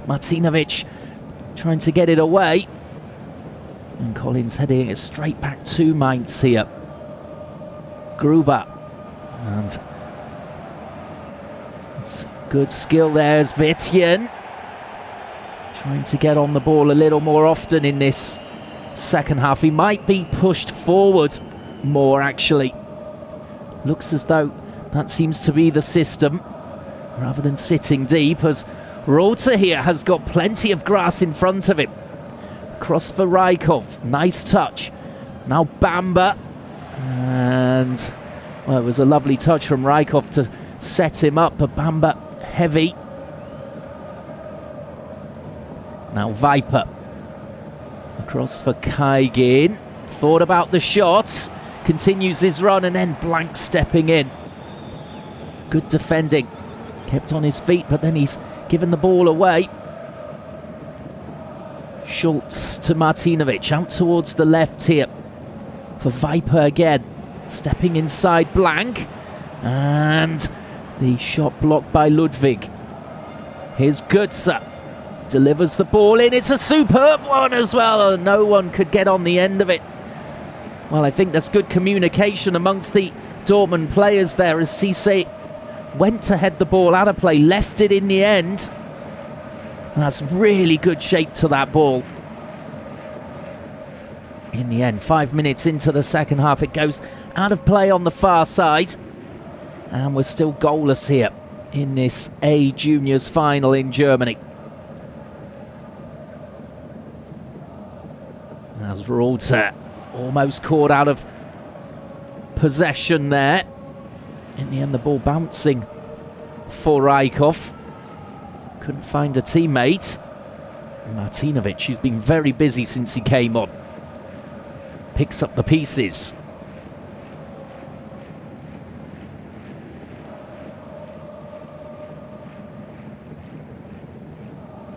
Martinovic trying to get it away. And Collins heading it straight back to Mainz here. Gruber. And it's good skill there as Vietian. Trying to get on the ball a little more often in this second half. He might be pushed forward more, actually. Looks as though that seems to be the system, rather than sitting deep, as Rota here has got plenty of grass in front of him. Cross for Rykov, nice touch. Now Bamba, and well, it was a lovely touch from Rykov to set him up, but Bamba heavy. Now Viper, across for Kaigin, thought about the shots, continues his run and then blank stepping in. Good defending, kept on his feet, but then he's given the ball away. Schultz to Martinovic, out towards the left here for Viper again, stepping inside blank, and the shot blocked by Ludwig. Here's Götze, delivers the ball in, it's a superb one as well, and no one could get on the end of it. Well, I think there's good communication amongst the Dortmund players there, as Cisse went to head the ball out of play, left it in the end. And that's really good shape to that ball. In the end, 5 minutes into the second half, it goes out of play on the far side. And we're still goalless here in this A Juniors final in Germany. As Rota almost caught out of possession there. In the end, the ball bouncing for Rykov. Couldn't find a teammate. Martinovic, who's been very busy since he came on, picks up the pieces.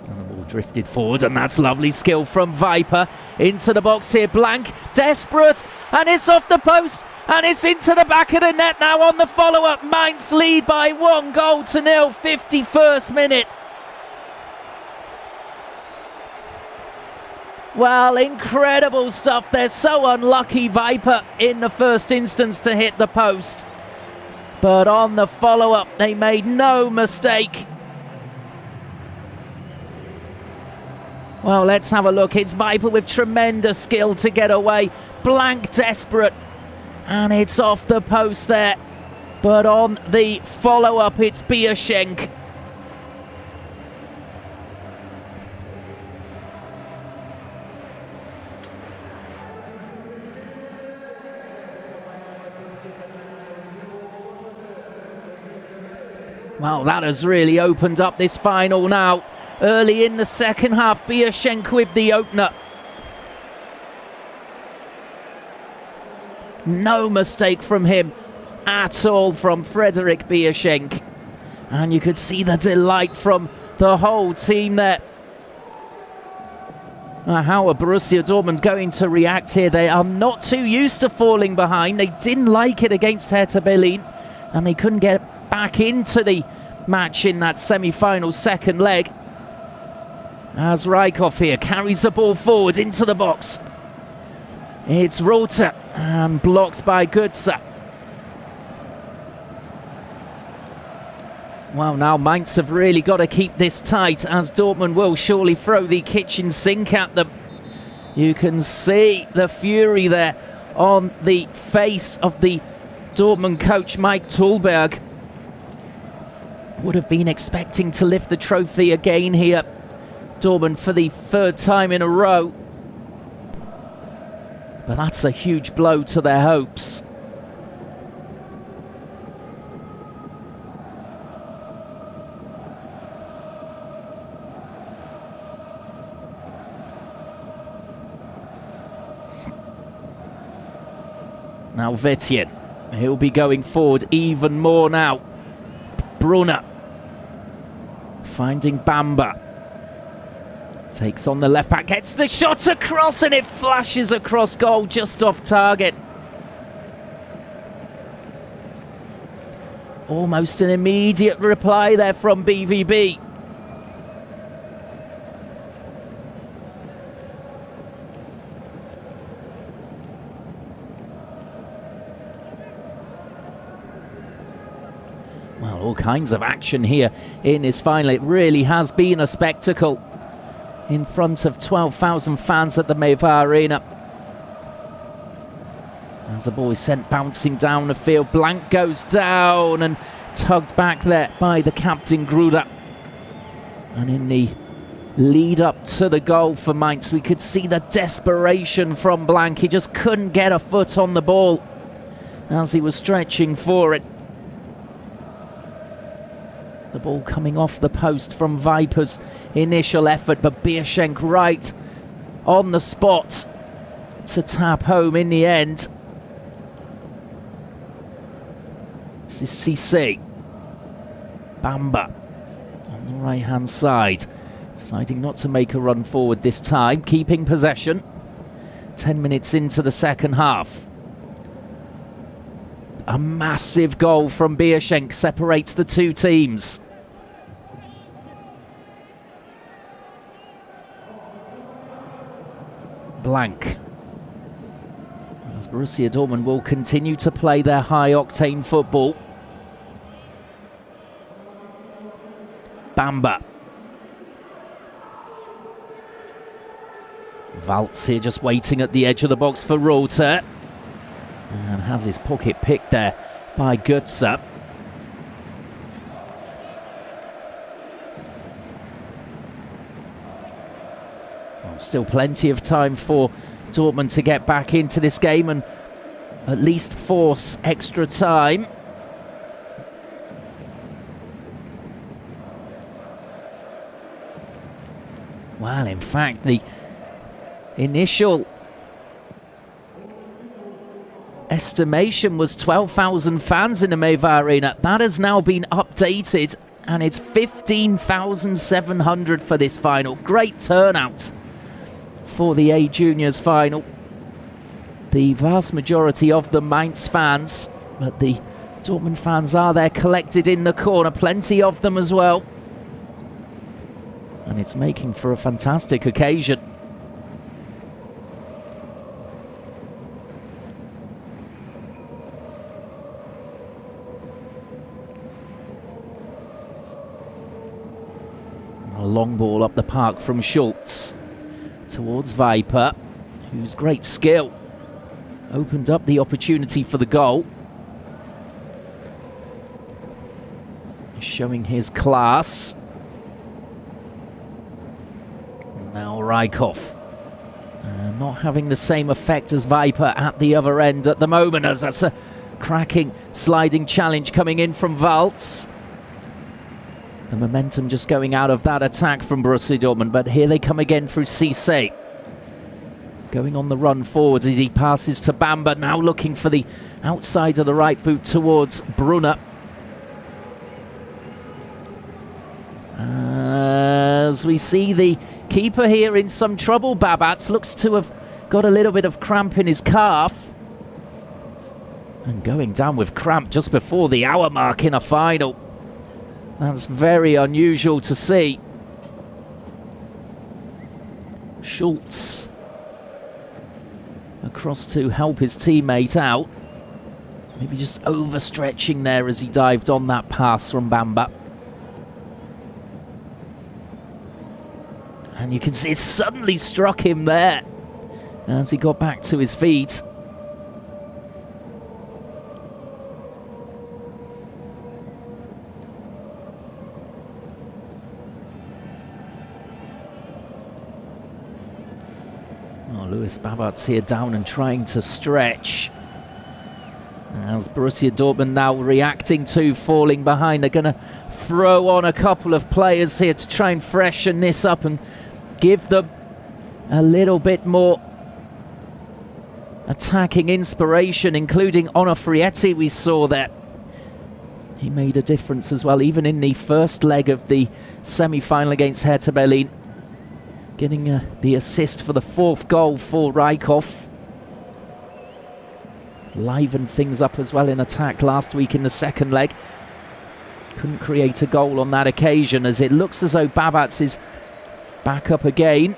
And the ball drifted forward, and that's lovely skill from Viper. Into the box here, blank, desperate, and it's off the post. And it's into the back of the net now on the follow-up. Mainz lead by 1-0, 51st minute. Well, incredible stuff. They're so unlucky, Viper, in the first instance to hit the post. But on the follow-up, they made no mistake. Well, let's have a look. It's Viper with tremendous skill to get away. Blank, desperate. And it's off the post there. But on the follow-up, it's Bierschenk. Well, that has really opened up this final now. Early in the second half, Bierschenk with the opener. No mistake from him at all, from Frederick Bierschenk. And you could see the delight from the whole team there. How are Borussia Dortmund going to react here? They are not too used to falling behind. They didn't like it against Hertha Berlin, and they couldn't get back into the match in that semi-final second leg. As Rykov here carries the ball forward into the box. It's Rota, and blocked by Götze. Well, now Mainz have really got to keep this tight, as Dortmund will surely throw the kitchen sink at them. You can see the fury there on the face of the Dortmund coach, Mike Thalberg. Would have been expecting to lift the trophy again here, Dortmund, for the third time in a row. But that's a huge blow to their hopes. Now Vietian, he'll be going forward even more now. Brunner finding Bamba. Takes on the left back, gets the shot across, and it flashes across goal just off target. Almost an immediate reply there from BVB. Well, all kinds of action here in this final. It really has been a spectacle in front of 12,000 fans at the Mayvar Arena. As the ball is sent bouncing down the field, Blank goes down and tugged back there by the captain Gruda. And in the lead up to the goal for Mainz, we could see the desperation from Blank. He just couldn't get a foot on the ball as he was stretching for it. The ball coming off the post from Viper's initial effort, but Bierschenk right on the spot to tap home in the end. This is Cissé. Bamba on the right hand side, deciding not to make a run forward this time, keeping possession. 10 minutes into the second half. A massive goal from Bierschenk separates the two teams. Blank. As Borussia Dortmund will continue to play their high-octane football. Bamba. Waltz here just waiting at the edge of the box for Reuter. And has his pocket picked there by Götze. Well, still plenty of time for Dortmund to get back into this game and at least force extra time. Well, in fact, the initial estimation was 12,000 fans in the Mayvar Arena. That has now been updated and it's 15,700 for this final. Great turnout for the A Juniors final. The vast majority of the Mainz fans, but the Dortmund fans are there collected in the corner, plenty of them as well. And it's making for a fantastic occasion. A long ball up the park from Schultz towards Viper, whose great skill opened up the opportunity for the goal. Showing his class. Now Rykov. Not having the same effect as Viper at the other end at the moment, as that's a cracking sliding challenge coming in from Waltz. The momentum just going out of that attack from Borussia Dortmund, but here they come again through Cissé. Going on the run forwards as he passes to Bamba, now looking for the outside of the right boot towards Brunner. As we see the keeper here in some trouble, Babatz looks to have got a little bit of cramp in his calf. And going down with cramp just before the hour mark in a final. That's very unusual to see. Schultz across to help his teammate out. Maybe just overstretching there as he dived on that pass from Bamba. And you can see it suddenly struck him there as he got back to his feet. Louis Babatz here down and trying to stretch. As Borussia Dortmund now reacting to falling behind. They're going to throw on a couple of players here to try and freshen this up and give them a little bit more attacking inspiration, including Onofrieti we saw there. He made a difference as well, even in the first leg of the semi-final against Hertha Berlin. Getting the assist for the fourth goal for Rykov. Livened things up as well in attack last week in the second leg. Couldn't create a goal on that occasion, as it looks as though Babats is back up again.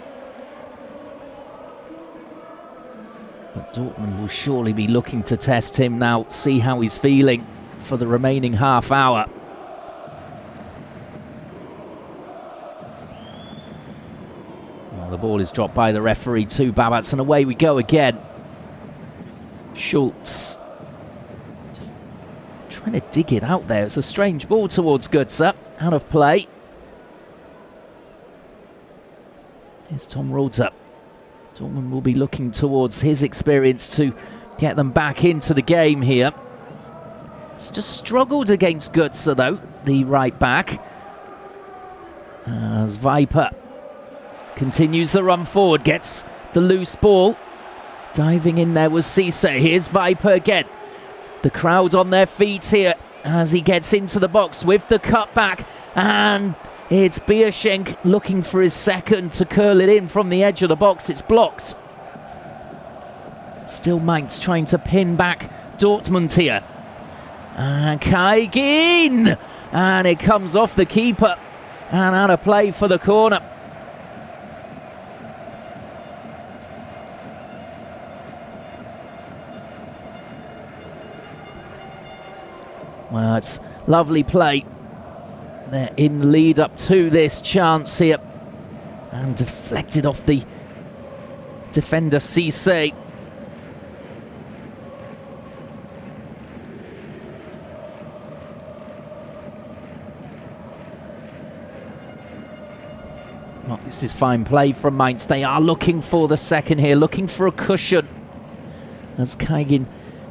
But Dortmund will surely be looking to test him now, see how he's feeling for the remaining half hour. Well, the ball is dropped by the referee to Babats, and away we go again. Schultz just trying to dig it out there. It's a strange ball towards Götze, out of play. Here's Tom Rother. Dortmund will be looking towards his experience to get them back into the game here. It's just struggled against Götze though, the right back. As Viper continues the run forward, gets the loose ball. Diving in there was Cisse. Here's Viper again. The crowd on their feet here as he gets into the box with the cutback. And it's Bierschenk looking for his second to curl it in from the edge of the box. It's blocked. Still Mainz trying to pin back Dortmund here. And Kaigin! And it comes off the keeper and out of play for the corner. Well, it's lovely play. They're in lead up to this chance here. And deflected off the defender Cisse. Well, this is fine play from Mainz. They are looking for the second here, looking for a cushion. As Kaigin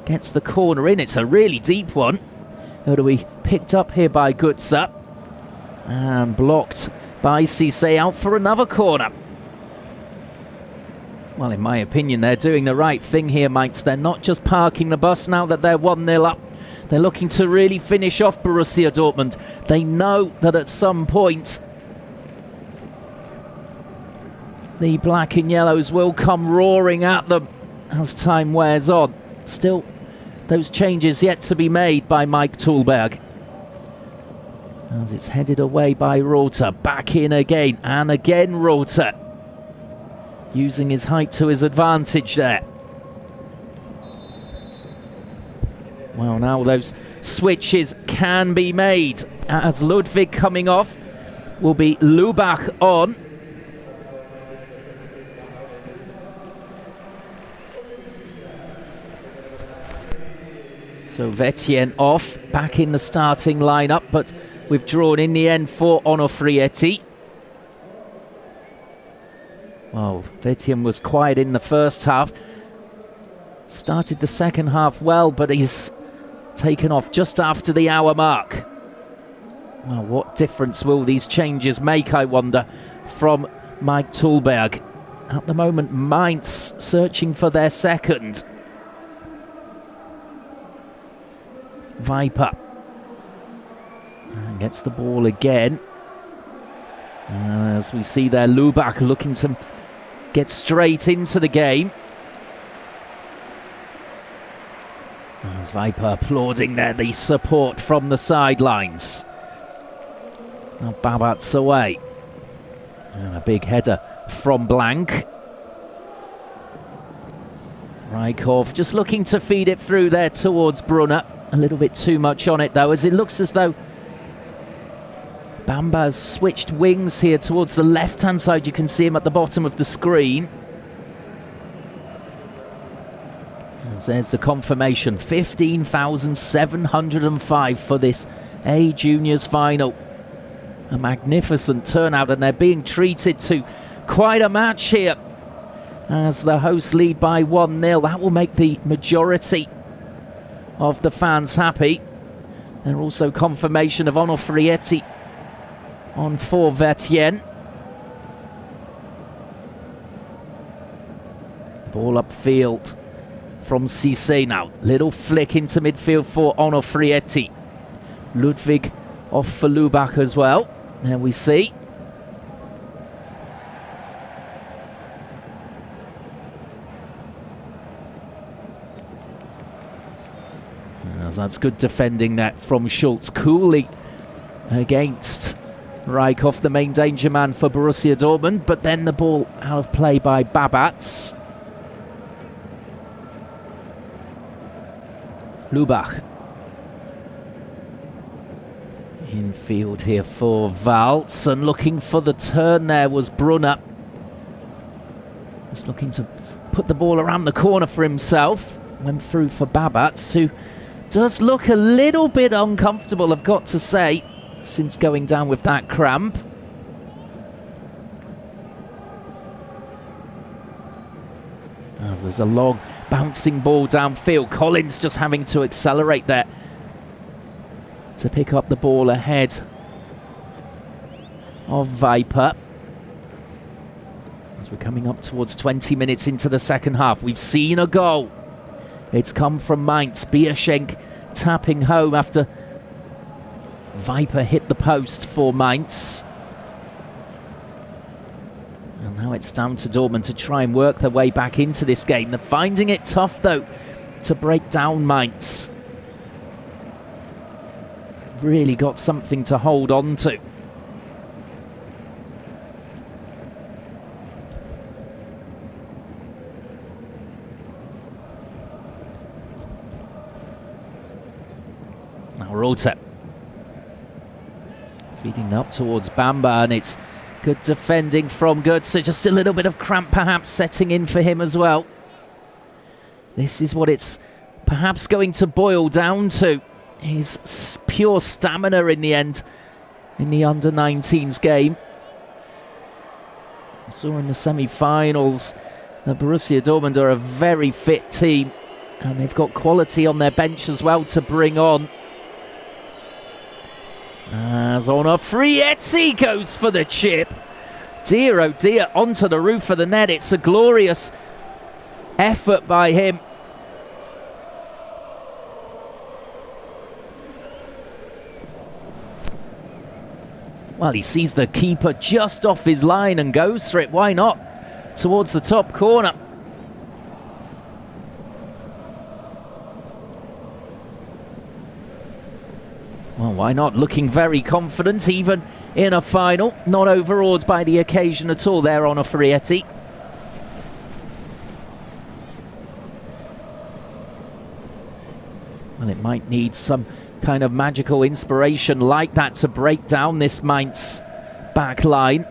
gets the corner in. It's a really deep one. It'll be picked up here by Götze. And blocked by Cisse, out for another corner. Well, in my opinion, they're doing the right thing here, Mainz. They're not just parking the bus now that they're 1-0 up. They're looking to really finish off Borussia Dortmund. They know that at some point the black and yellows will come roaring at them as time wears on. Still, those changes yet to be made by Mike Tulberg. As it's headed away by Rother. Back in again, and again Rother. Using his height to his advantage there. Well, now those switches can be made. As Ludwig coming off, will be Lubach on. So Vetien off, back in the starting lineup, but withdrawn in the end for Onofrietti. Well, Vetien was quiet in the first half. Started the second half well, but he's taken off just after the hour mark. Well, what difference will these changes make, I wonder, from Mike Tulberg? At the moment, Mainz searching for their second. Viper. And gets the ball again. As we see there, Lubach looking to get straight into the game. As Viper applauding there, the support from the sidelines. Now Babats away. And a big header from Blank. Rykov just looking to feed it through there towards Brunner. A little bit too much on it though, as it looks as though Bamba's switched wings here towards the left-hand side. You can see him at the bottom of the screen. And there's the confirmation. 15,705 for this A Juniors final. A magnificent turnout, and they're being treated to quite a match here as the hosts lead by 1-0. That will make the majority of the fans happy. There's also confirmation of Onofrietti on for Vetien. Ball upfield from Cisse now. Little flick into midfield for Onofrietti. Ludwig off for Lubach as well. There we see. As that's good defending that from Schultz. Coolly against Rijkoff, the main danger man for Borussia Dortmund, but then the ball out of play by Babats. Lubach. Infield here for Waltz, and looking for the turn there was Brunner. Just looking to put the ball around the corner for himself. Went through for Babats, who does look a little bit uncomfortable, I've got to say, since going down with that cramp. As there's a long bouncing ball downfield. Collins just having to accelerate there to pick up the ball ahead of Viper. As we're coming up towards 20 minutes into the second half, we've seen a goal. It's come from Mainz. Bierschenk tapping home after Viper hit the post for Mainz. And now it's down to Dortmund to try and work their way back into this game. They're finding it tough, though, to break down Mainz. Really got something to hold on to. Now Rota feeding up towards Bamba, and it's good defending from Götze. Just a little bit of cramp perhaps setting in for him as well. This is what it's perhaps going to boil down to. His pure stamina in the end in the under-19s game. I saw in the semi-finals that Borussia Dortmund are a very fit team, and they've got quality on their bench as well to bring on. As Onofrietzi goes for the chip. Dear oh dear, onto the roof of the net. It's a glorious effort by him. Well, he sees the keeper just off his line and goes for it. Why not? Towards the top corner. Well, why not? Looking very confident, even in a final. Not overawed by the occasion at all there on Onofrietzi. Well, it might need some kind of magical inspiration like that to break down this Mainz back line.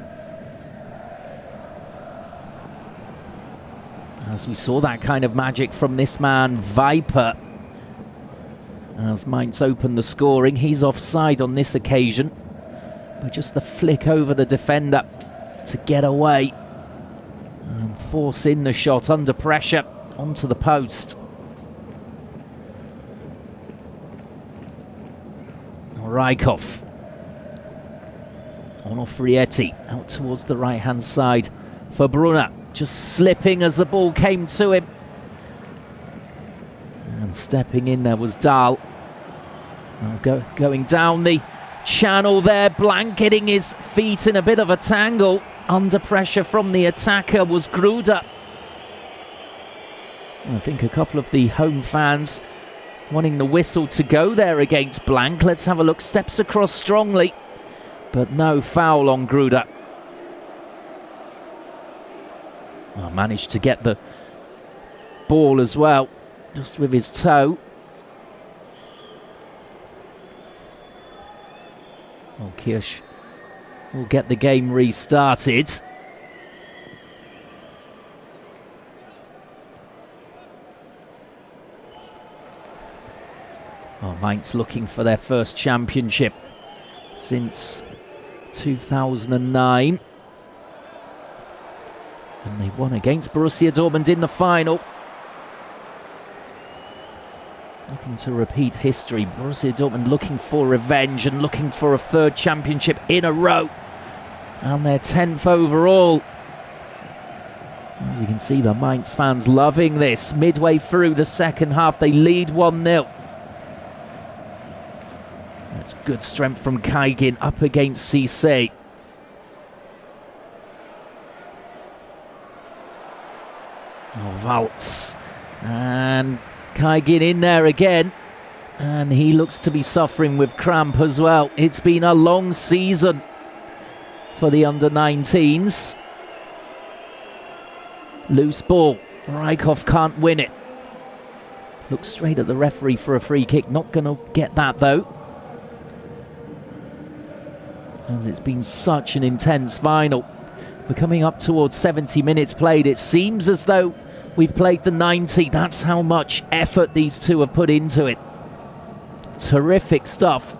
As we saw that kind of magic from this man, Viper. As Mainz open the scoring, he's offside on this occasion. But just the flick over the defender to get away and force in the shot under pressure onto the post. Rijkoff. Onofrietzi out towards the right-hand side for Brunner. Just slipping as the ball came to him. And stepping in there was Dahl. Now going down the channel there, blanketing his feet in a bit of a tangle. Under pressure from the attacker was Gruder. I think a couple of the home fans wanting the whistle to go there against Blank. Let's have a look. Steps across strongly, but no foul on Gruder. Oh, managed to get the ball as well, just with his toe. Oh, Kirsch will get the game restarted. Oh, Mainz looking for their first championship since 2009. And they won against Borussia Dortmund in the final. Looking to repeat history. Borussia Dortmund looking for revenge and looking for a third championship in a row. And their 10th overall. As you can see, the Mainz fans loving this. Midway through the second half, they lead 1-0. That's good strength from Kaigin up against Cisse. Oh, Waltz. And Kaigin in there again. And he looks to be suffering with cramp as well. It's been a long season for the under-19s. Loose ball. Rijkoff can't win it. Looks straight at the referee for a free kick. Not going to get that though, as it's been such an intense final. We're coming up towards 70 minutes played. It seems as though we've played the 90. That's how much effort these two have put into it. Terrific stuff.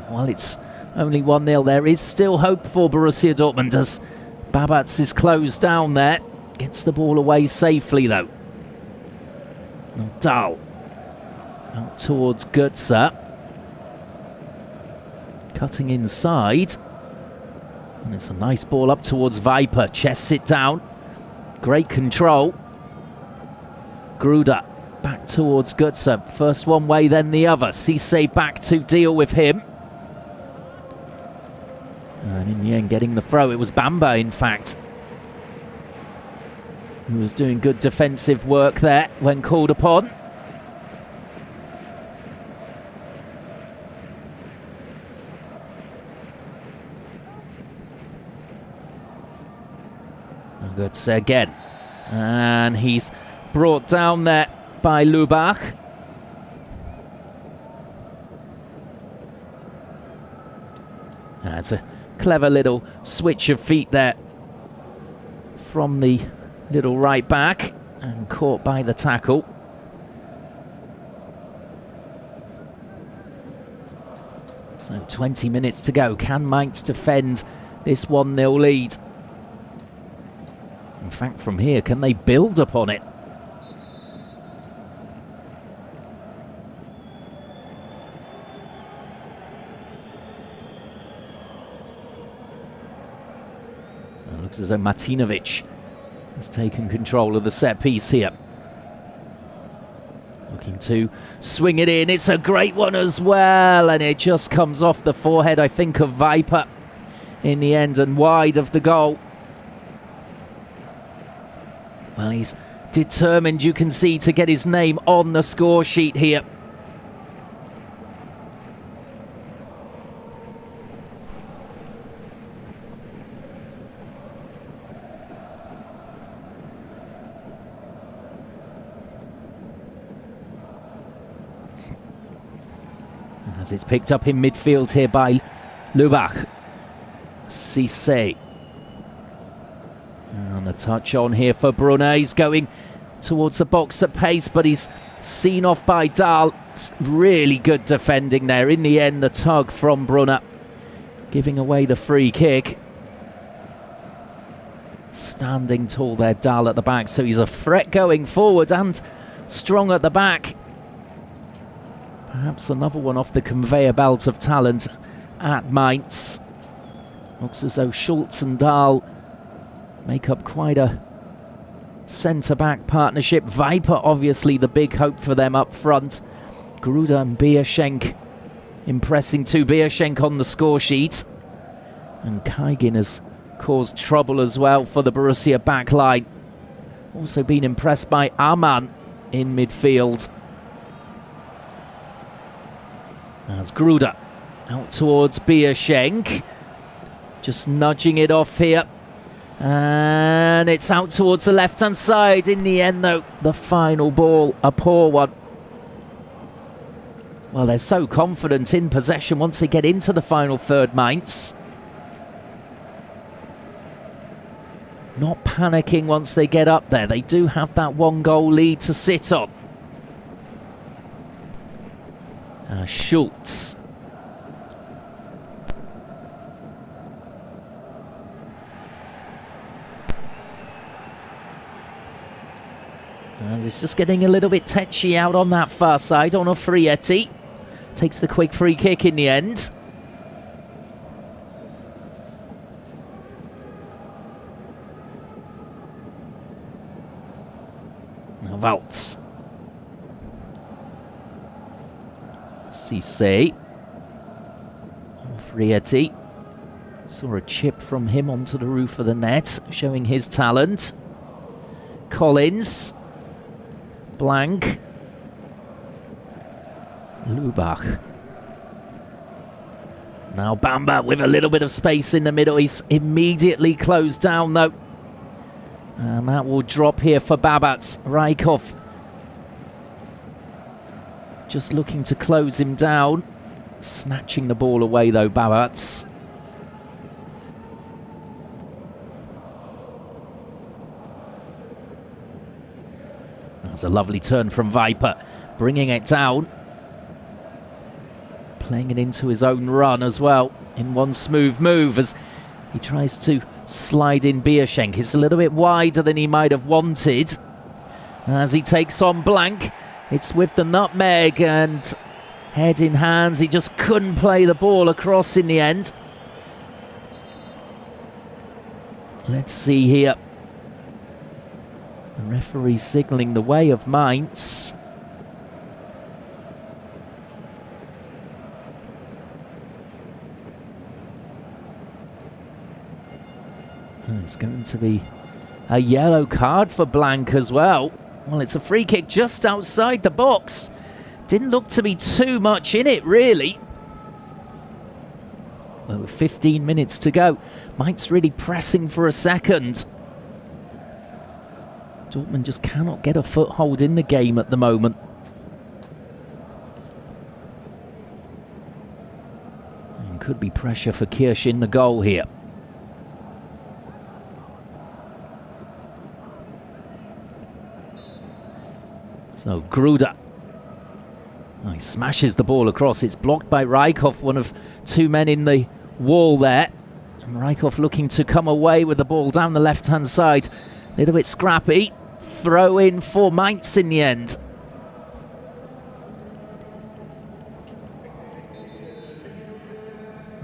While it's only 1-0, there is still hope for Borussia Dortmund as Babats is closed down there. Gets the ball away safely though. Now Dahl out towards Götze. Cutting inside. And it's a nice ball up towards Viper. Chests it down. Great control. Gruda back towards Götze. First one way, then the other. Cisse back to deal with him. And in the end, getting the throw. It was Bamba, in fact, who was doing good defensive work there when called upon. Götze again. And he's brought down there by Lubach. That's a clever little switch of feet there from the little right back, and caught by the tackle. So 20 minutes to go. Can Mainz defend this 1-0 lead? In fact, from here, can they build upon it? It looks as though Martinovic has taken control of the set piece here. Looking to swing it in. It's a great one as well, and it just comes off the forehead, I think, of Viper in the end, and wide of the goal. Well, he's determined, you can see, to get his name on the score sheet here. As it's picked up in midfield here by Lubach. Cisse. And a touch on here for Brunner. He's going towards the box at pace, but he's seen off by Dahl. It's really good defending there. In the end, the tug from Brunner, giving away the free kick. Standing tall there, Dahl at the back, so he's a threat going forward and strong at the back. Perhaps another one off the conveyor belt of talent at Mainz. Looks as though Schultz and Dahl make up quite a centre-back partnership. Viper, obviously, the big hope for them up front. Gruda and Bierschenk impressing too. Bierschenk on the score sheet. And Kaigin has caused trouble as well for the Borussia backline. Also been impressed by Aman in midfield. As Gruda out towards Bierschenk. Just nudging it off here. And it's out towards the left-hand side. In the end, though, the final ball, a poor one. Well, they're so confident in possession once they get into the final third, Mainz. Not panicking once they get up there. They do have that 1-goal lead to sit on. Schultz. And it's just getting a little bit tetchy out on that far side on Afrieti. Takes the quick free kick in the end. Now Waltz. Cisse. Afrieti. Saw a chip from him onto the roof of the net, showing his talent. Collins. Blank. Lubach. Now Bamba with a little bit of space in the middle. He's immediately closed down though. And that will drop here for Babats. Rykov just looking to close him down. Snatching the ball away though, Babats. That's a lovely turn from Viper. Bringing it down. Playing it into his own run as well. In one smooth move as he tries to slide in Bierschenk. It's a little bit wider than he might have wanted. As he takes on Blank. It's with the nutmeg and head in hands. He just couldn't play the ball across in the end. Let's see here. The referee signalling the way of Mainz. It's going to be a yellow card for Blank as well. Well, it's a free kick just outside the box. Didn't look to be too much in it, really. Well, with 15 minutes to go, Mainz really pressing for a second. Dortmund just cannot get a foothold in the game at the moment. And could be pressure for Kirsch in the goal here. So Gruder. Oh, he smashes the ball across. It's blocked by Rykov, one of two men in the wall there. And Rykov looking to come away with the ball down the left-hand side. A little bit scrappy. Throw in for Mainz in the end.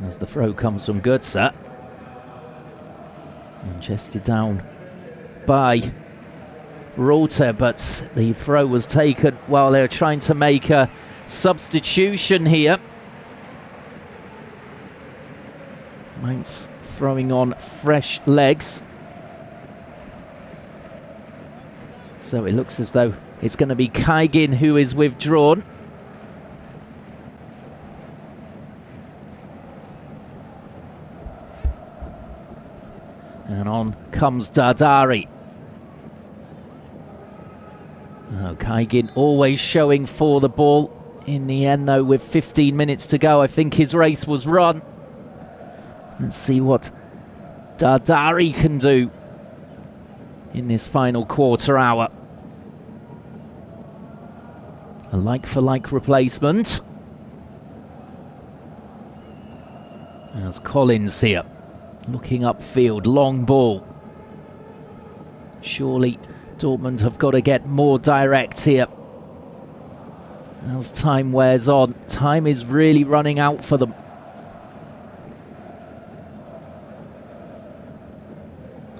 As the throw comes from Götze. And chested down by Reuter, but the throw was taken while they were trying to make a substitution here. Mainz throwing on fresh legs. So it looks as though it's going to be Kaigin who is withdrawn. And on comes Dardari. Oh, Kaigin always showing for the ball. In the end, though, with 15 minutes to go, I think his race was run. Let's see what Dardari can do in this final quarter hour. A like-for-like replacement. As Collins here, looking upfield, long ball. Surely Dortmund have got to get more direct here. As time wears on, time is really running out for them.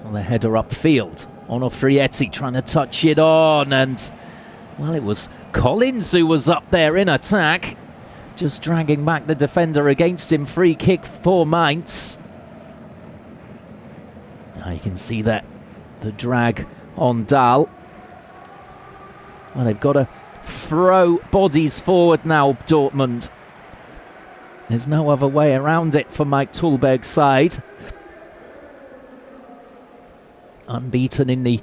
Well, the header upfield. Onofrieti trying to touch it on, and well, it was Collins who was up there in attack. Just dragging back the defender against him. Free kick for Mainz. Now you can see that the drag on Dahl. Well, they've got to throw bodies forward now, Dortmund. There's no other way around it for Mike Tulberg's side. Unbeaten in the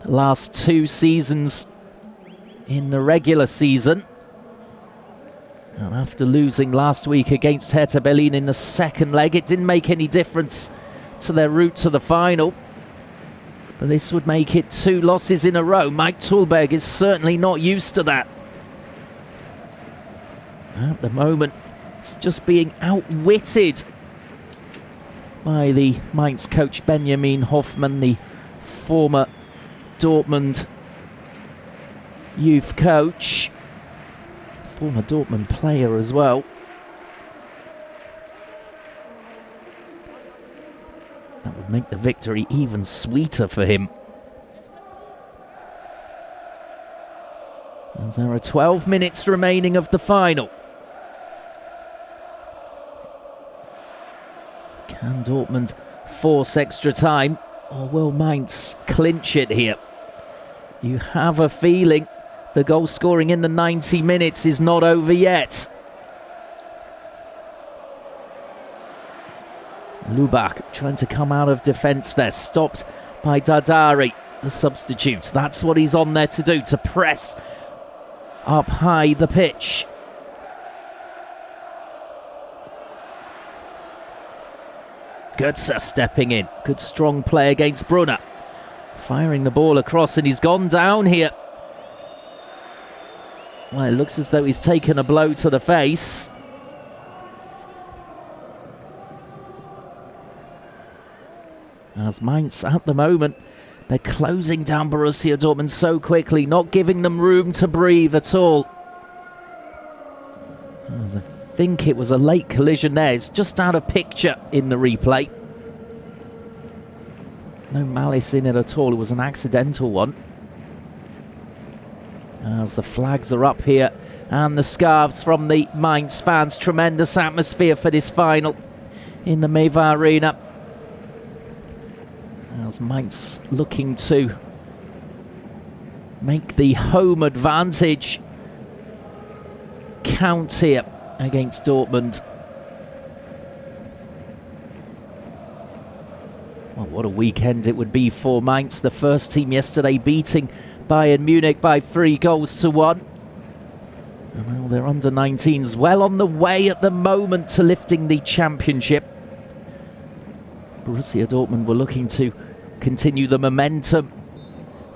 last two seasons in the regular season. And after losing last week against Hertha Berlin in the second leg, it didn't make any difference to their route to the final. But this would make it 2 losses in a row. Mike Tulberg is certainly not used to that. At the moment, it's just being outwitted by the Mainz coach Benjamin Hoffmann, the former Dortmund youth coach. Former Dortmund player as well. That would make the victory even sweeter for him. As there are 12 minutes remaining of the final. Can Dortmund force extra time, or will Mainz clinch it here? You have a feeling the goal scoring in the 90 minutes is not over yet. Lubak trying to come out of defence there, stopped by Dadari, the substitute. That's what he's on there to do, to press up high the pitch. Götze stepping in, good strong play against Brunner. Firing the ball across, and he's gone down here. Well, it looks as though he's taken a blow to the face. As Mainz at the moment, they're closing down Borussia Dortmund so quickly, not giving them room to breathe at all. As I think it was a late collision there. It's just out of picture in the replay. No malice in it at all. It was an accidental one. As the flags are up here and the scarves from the Mainz fans. Tremendous atmosphere for this final in the Meva Arena. As Mainz looking to make the home advantage count here against Dortmund. Well, what a weekend it would be for Mainz. The first team yesterday beating Bayern Munich by 3-1. And now their under-19s well on the way at the moment to lifting the championship. Borussia Dortmund were looking to continue the momentum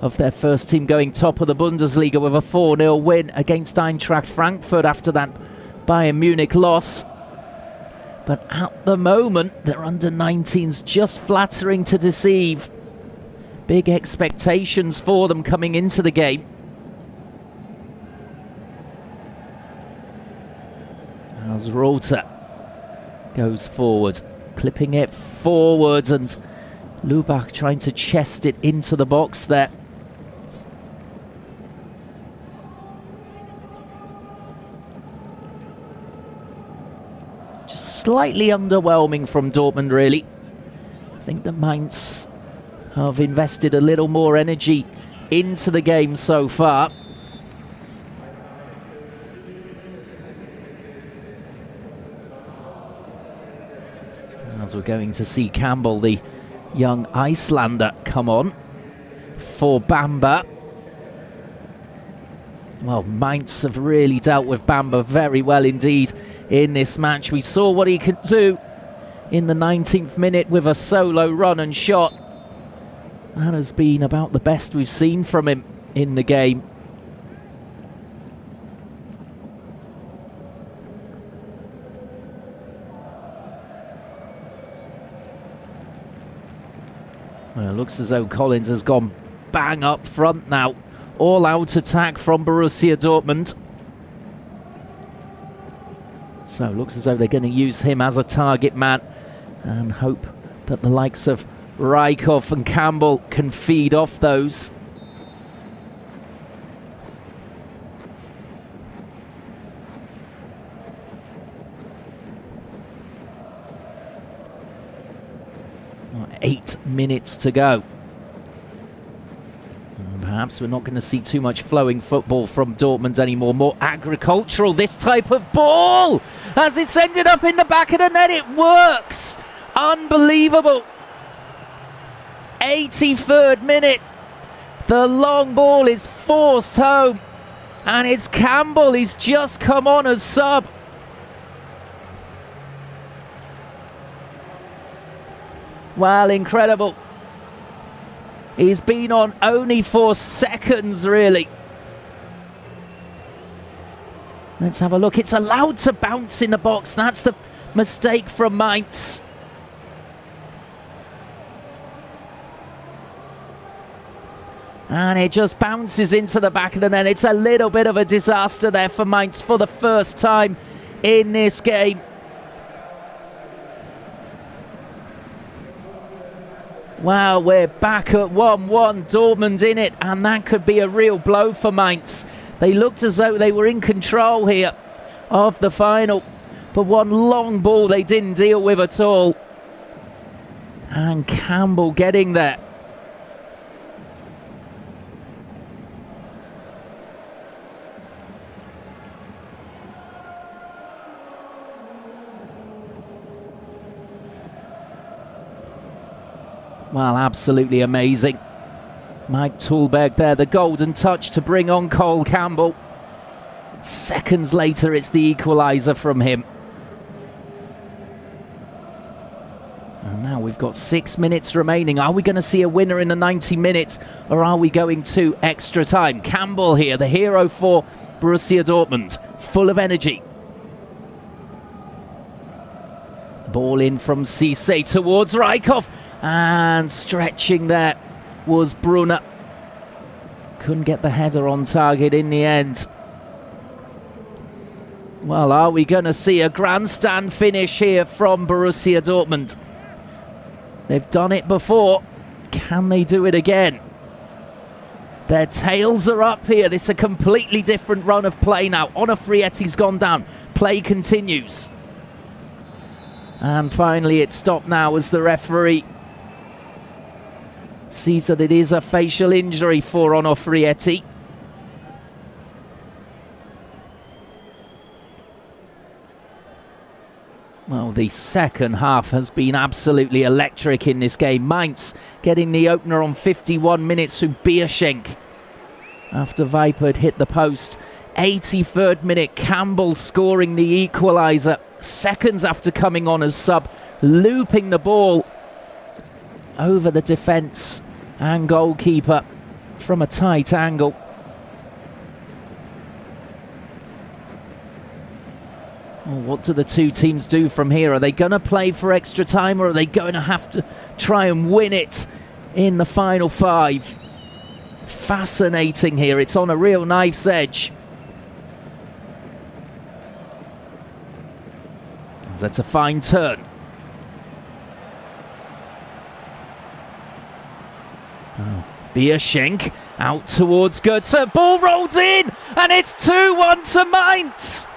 of their first team going top of the Bundesliga with a 4-0 win against Eintracht Frankfurt after that Bayern Munich loss. But at the moment, their under-19s just flattering to deceive. Big expectations for them coming into the game. As Rota goes forward, clipping it forward, and Lubak trying to chest it into the box there. Just slightly underwhelming from Dortmund, really. I think the Mainz have invested a little more energy into the game so far. As we're going to see Campbell, the young Icelander, come on for Bamba. Well, Mainz have really dealt with Bamba very well indeed in this match. We saw what he could do in the 19th minute with a solo run and shot. That has been about the best we've seen from him in the game. Well, it looks as though Collins has gone bang up front now. All out attack from Borussia Dortmund. So it looks as though they're going to use him as a target man and hope that the likes of Rijkoff and Campbell can feed off those. Well, 8 minutes to go. Perhaps we're not going to see too much flowing football from Dortmund anymore. More agricultural, this type of ball! As it's ended up in the back of the net, it works! Unbelievable! 83rd minute. The long ball is forced home. And it's Campbell, he's just come on as sub. Well, incredible. He's been on only 4 seconds, really. Let's have a look. It's allowed to bounce in the box. That's the mistake from Mainz. And it just bounces into the back of the net. It's a little bit of a disaster there for Mainz for the first time in this game. Wow, we're back at 1-1, Dortmund in it, and that could be a real blow for Mainz. They looked as though they were in control here of the final, but one long ball they didn't deal with at all. And Campbell getting there. Well, absolutely amazing. Mike Tulberg there, the golden touch to bring on Cole Campbell. Seconds later, it's the equaliser from him. And now we've got 6 minutes remaining. Are we going to see a winner in the 90 minutes, or are we going to extra time? Campbell here, the hero for Borussia Dortmund, full of energy. Ball in from Cisse towards Rijkoff, and stretching there was Brunner. Couldn't get the header on target in the end. Well, are we going to see a grandstand finish here from Borussia Dortmund? They've done it before. Can they do it again? Their tails are up here. This is a completely different run of play now. Onofrietti's gone down. Play continues. And finally it's stopped now as the referee sees that it is a facial injury for Onofrietti. Well, the second half has been absolutely electric in this game. Mainz getting the opener on 51 minutes through Bierschenk after Viper had hit the post. 83rd minute, Campbell scoring the equaliser seconds after coming on as sub, looping the ball over the defence and goalkeeper from a tight angle. Well, what do the two teams do from here? Are they going to play for extra time, or are they going to have to try and win it in the final 5? Fascinating here. It's on a real knife's edge. That's a fine turn. Oh. Bierschenk out towards Götze. Ball rolls in, and it's 2-1 to Mainz.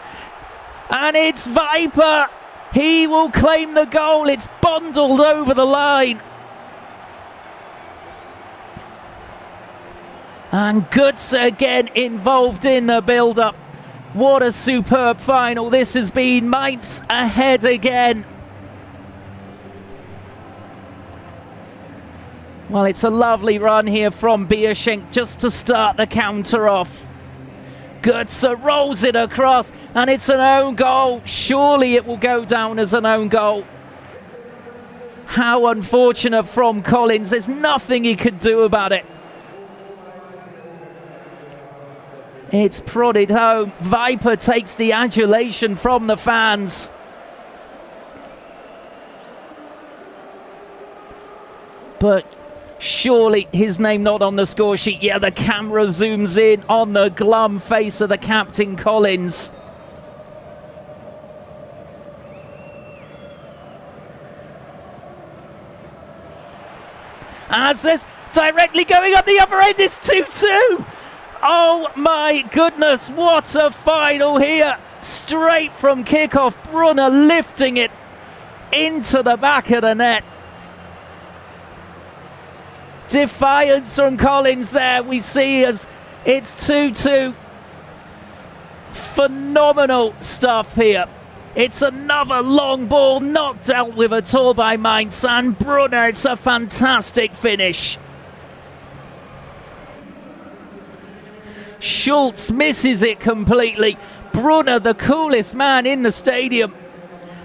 And it's Viper. He will claim the goal. It's bundled over the line. And Götze again involved in the build-up. What a superb final this has been. Mainz ahead again. Well, it's a lovely run here from Bierschenk just to start the counter off. Götze rolls it across, and it's an own goal. Surely it will go down as an own goal. How unfortunate from Collins. There's nothing he could do about it. It's prodded home. Viper takes the adulation from the fans. But surely his name not on the score sheet. Yeah, the camera zooms in on the glum face of the captain, Collins. As this directly going up the other end, it's 2-2. Oh my goodness, what a final here. Straight from kickoff, Brunner lifting it into the back of the net. Defiance from Collins there, we see as it's 2-2. Phenomenal stuff here. It's another long ball, not dealt with at all by Mainz, and Brunner, it's a fantastic finish. Schultz misses it completely. Brunner, the coolest man in the stadium.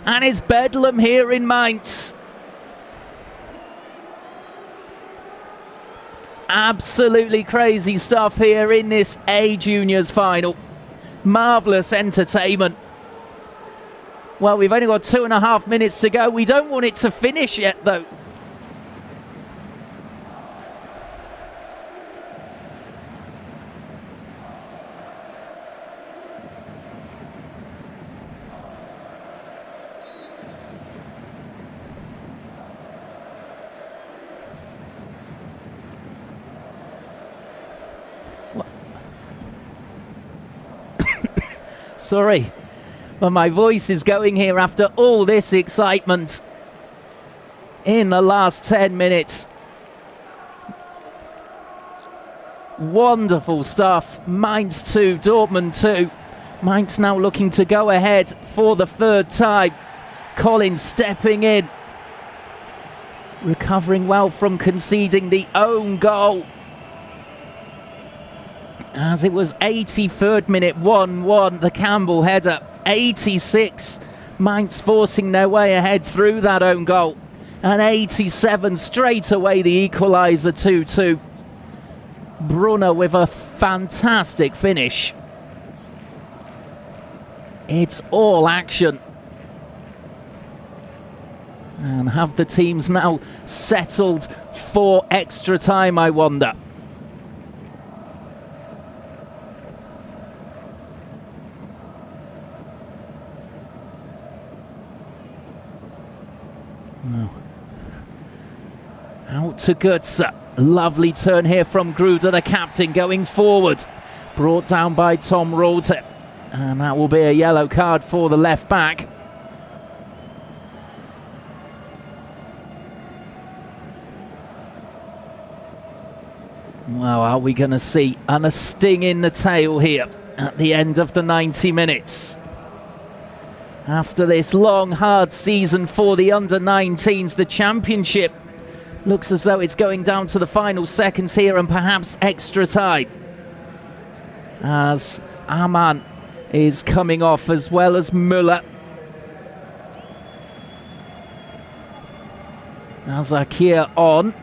And it's bedlam here in Mainz. Absolutely crazy stuff here in this A Juniors final. Marvellous entertainment. Well, we've only got 2.5 minutes to go. We don't want it to finish yet, though. Sorry, but my voice is going here after all this excitement in the last 10 minutes. Wonderful stuff. Mainz 2, Dortmund 2. Mainz now looking to go ahead for the third time. Collins stepping in. recovering well from conceding the own goal. As it was 83rd minute, 1-1, the Campbell header. 86, Mainz forcing their way ahead through that own goal. And 87, straight away the equaliser, 2-2. Brunner with a fantastic finish. It's all action. And have the teams now settled for extra time, I wonder? No. Out to Götze. Lovely turn here from Gruder, the captain, going forward. Brought down by Tom Rolte. And that will be a yellow card for the left back. Well, are we going to see a sting in the tail here at the end of the 90 minutes? After this long, hard season for the under-19s, the championship looks as though it's going down to the final seconds here and perhaps extra time. As Aman is coming off, as well as Müller. Azakir on.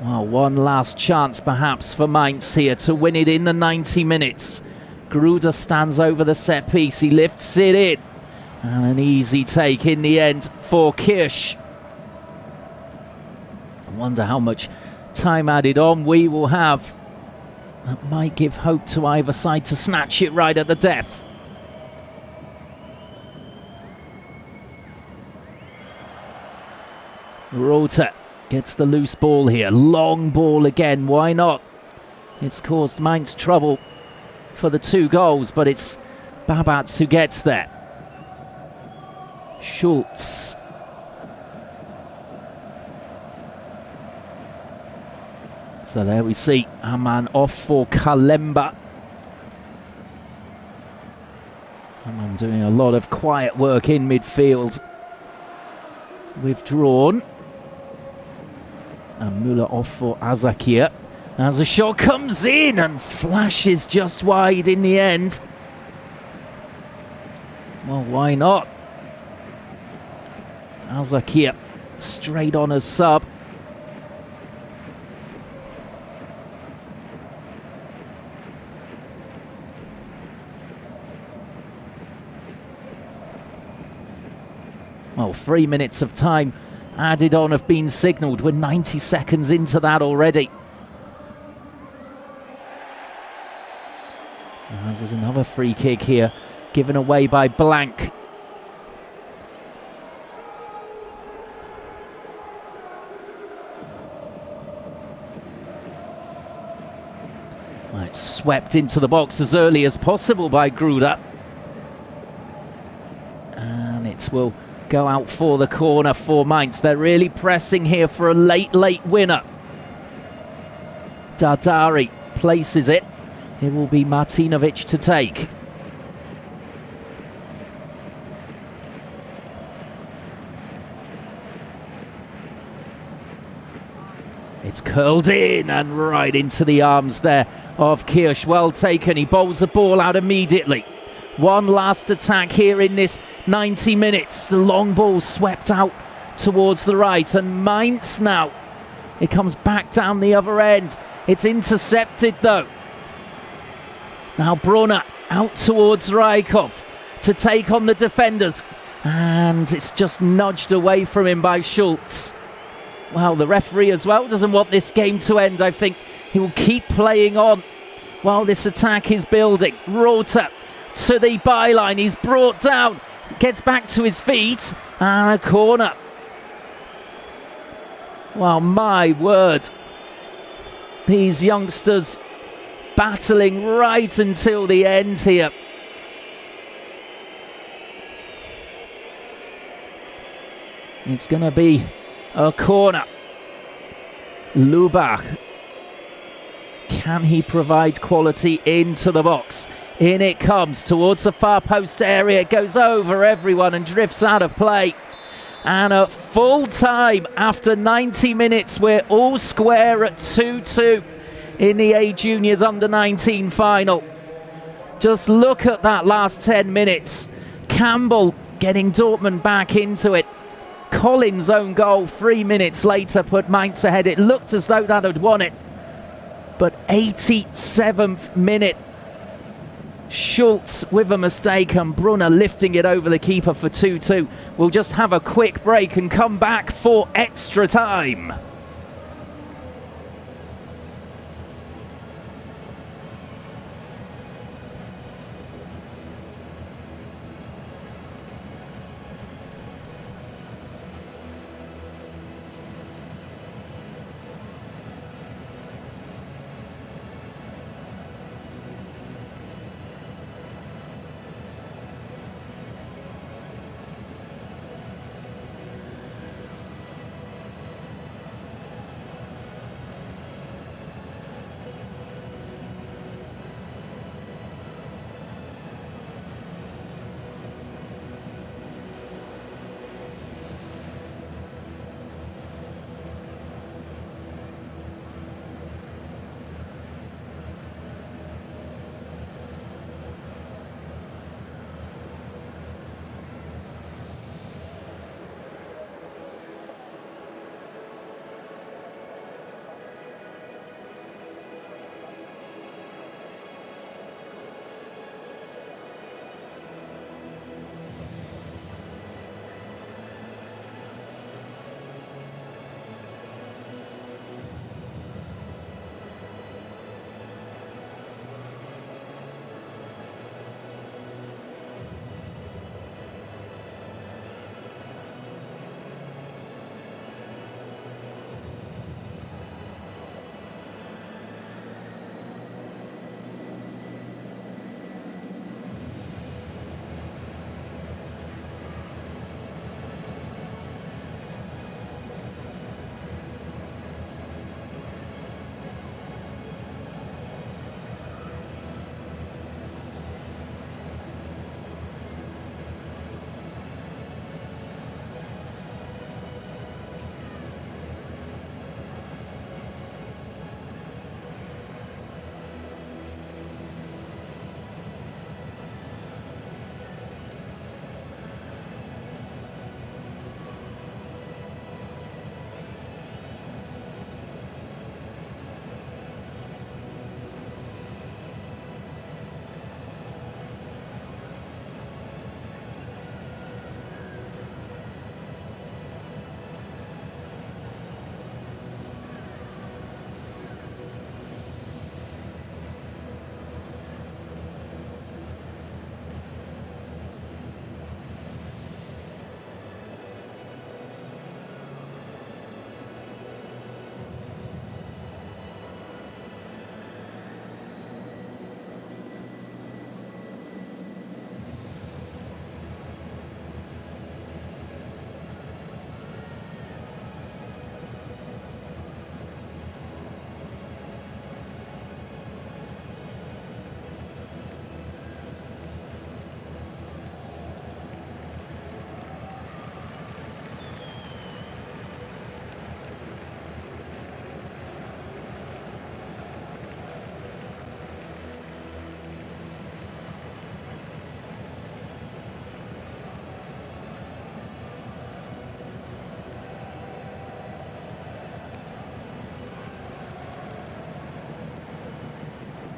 Well, one last chance perhaps for Mainz here to win it in the 90 minutes. Gruder stands over the set piece, he lifts it in. And an easy take in the end for Kirsch. I wonder how much time added on we will have. That might give hope to either side to snatch it right at the death. Rolte gets the loose ball here. Long ball again, why not? It's caused Mainz trouble for the 2 goals, but it's Babats who gets there. Schultz. So there we see Aman off for Kalemba. Aman doing a lot of quiet work in midfield. Withdrawn. And Müller off for Azakir. As the shot comes in and flashes just wide in the end. Well, why not? Azakir straight on as sub. Well, 3 minutes of time added on have been signalled. We're 90 seconds into that already. As there's another free kick here, given away by Blank. Right, swept into the box as early as possible by Gruder. And it will go out for the corner for Mainz. They're really pressing here for a late winner. Dardari places it. It will be Martinovic to take. It's curled in and right into the arms there of Kirsch. Well taken. He bowls the ball out immediately. One last attack here in this 90 minutes. The long ball swept out towards the right. And Mainz now. It comes back down the other end. It's intercepted though. Now Brunner out towards Rykov to take on the defenders. And it's just nudged away from him by Schultz. Well, the referee as well doesn't want this game to end. I think he will keep playing on while this attack is building. Rolte to the byline. He's brought down. Gets back to his feet. And a corner. Well, my word. These youngsters battling right until the end here. It's going to be a corner. Lubach Can he provide quality into the box? In it comes towards the far post area. It goes over everyone and drifts out of play. And at full time, after 90 minutes, we're all square at 2-2 in the A Juniors Under-19 final. Just look at that last 10 minutes. Campbell getting Dortmund back into it. Collins' own goal 3 minutes later put Mainz ahead. It looked as though that had won it. But 87th minute, Schultz with a mistake and Brunner lifting it over the keeper for 2-2. We'll just have a quick break and come back for extra time.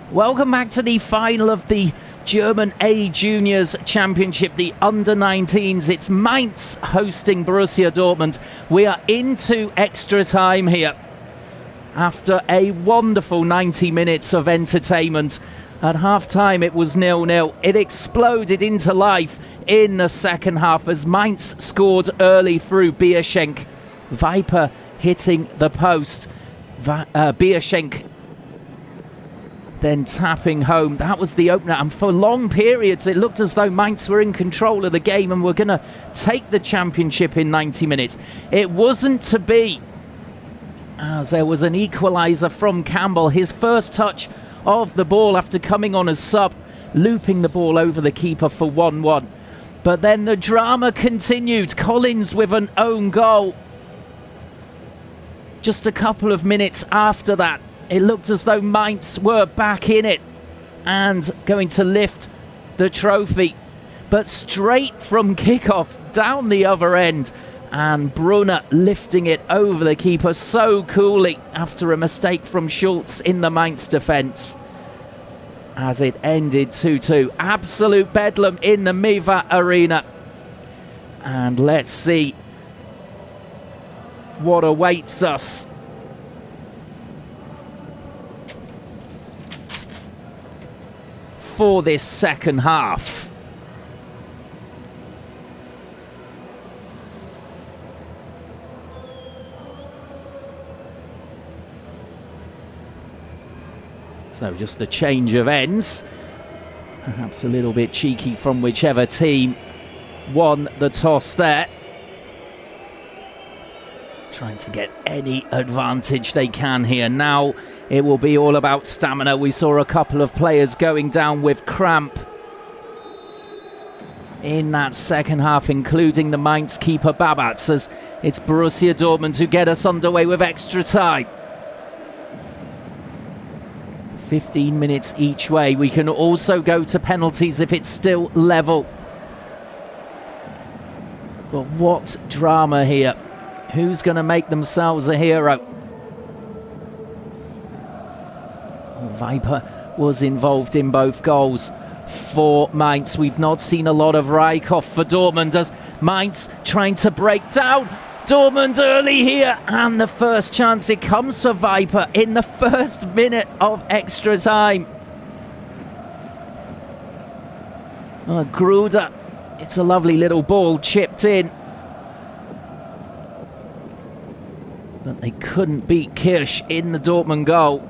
Welcome back to the final of the German A Juniors Championship, the Under-19s. It's Mainz hosting Borussia Dortmund. We are into extra time here after a wonderful 90 minutes of entertainment. At half-time it was 0-0. It exploded into life in the second half as Mainz scored early through Bierschenk. Viper hitting the post. Bierschenk then tapping home. That was the opener, and for long periods it looked as though Mainz were in control of the game and were going to take the championship in 90 minutes. It wasn't to be. as there was an equaliser from Campbell. His first touch of the ball after coming on as sub, looping the ball over the keeper for 1-1. But then the drama continued. Collins with an own goal. Just a couple of minutes after that, it looked as though Mainz were back in it and going to lift the trophy. But straight from kickoff, down the other end, and Brunner lifting it over the keeper so coolly after a mistake from Schultz in the Mainz defence. As it ended 2-2. Absolute bedlam in the Miva Arena. And let's see what awaits us. For this second half. So just a change of ends, perhaps a little bit cheeky from whichever team won the toss there. Trying to get any advantage they can here. Now it will be all about stamina. We saw a couple of players going down with cramp in that second half, including the Mainz keeper Babatz, as it's Borussia Dortmund who get us underway with extra time. 15 minutes each way. We can also go to penalties if it's still level. But what drama here. Who's going to make themselves a hero? Viper was involved in both goals for Mainz. We've not seen a lot of Rijkoff for Dortmund as Mainz trying to break down. Dortmund early here, and the first chance, it comes for Viper in the first minute of extra time. Gruder, it's a lovely little ball chipped in. But they couldn't beat Kirsch in the Dortmund goal.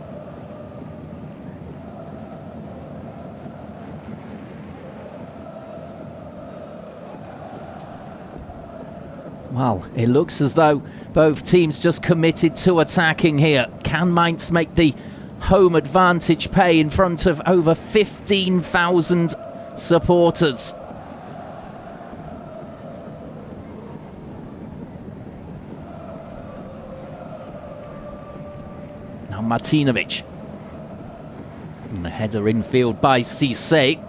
Well, it looks as though both teams just committed to attacking here. Can Mainz make the home advantage pay in front of over 15,000 supporters? Now Martinovic. And the header infield by Cisse.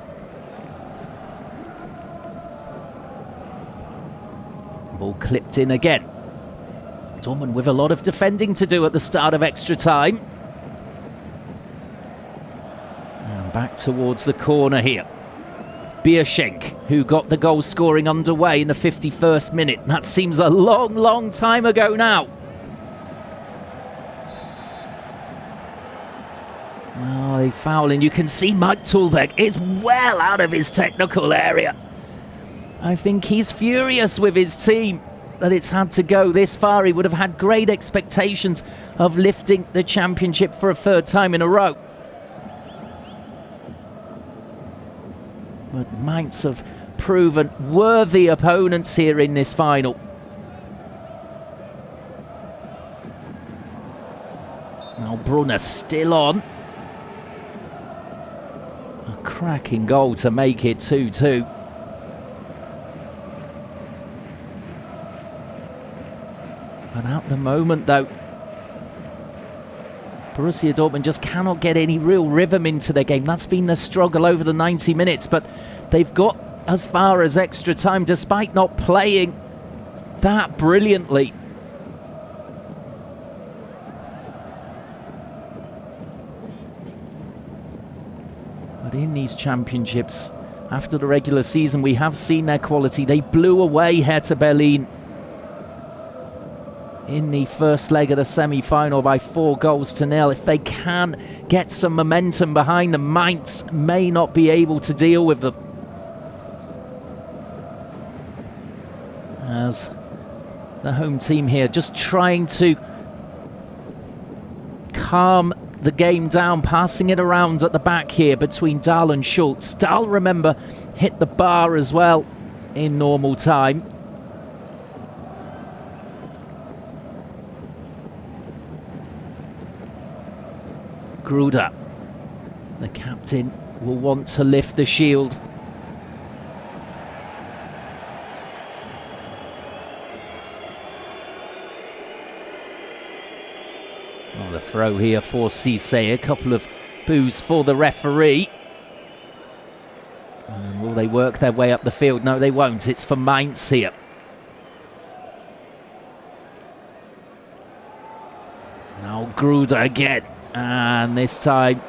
Ball clipped in again. Dortmund with a lot of defending to do at the start of extra time. And back towards the corner here. Bierschenk, who got the goal scoring underway in the 51st minute. That seems a long, long time ago now. Oh, they foul, and you can see Mike Tulbeck is well out of his technical area. I think he's furious with his team that it's had to go this far. He would have had great expectations of lifting the championship for a third time in a row. But Mainz have proven worthy opponents here in this final. Now Brunner still on. A cracking goal to make it 2-2. But at the moment, though, Borussia Dortmund just cannot get any real rhythm into their game. That's been the struggle over the 90 minutes, but they've got as far as extra time despite not playing that brilliantly. But in these championships, after the regular season, we have seen their quality. They blew away Hertha Berlin in the first leg of the semi-final by 4-0. If they can get some momentum behind them, Mainz may not be able to deal with them. As the home team here just trying to calm the game down, passing it around at the back here between Dahl and Schultz. Dahl, remember, hit the bar as well in normal time. Gruda, the captain, will want to lift the shield. Oh, the throw here for Cisse, a couple of boos for the referee. And will they work their way up the field? No, they won't. It's for Mainz here. Now Gruda again, and this time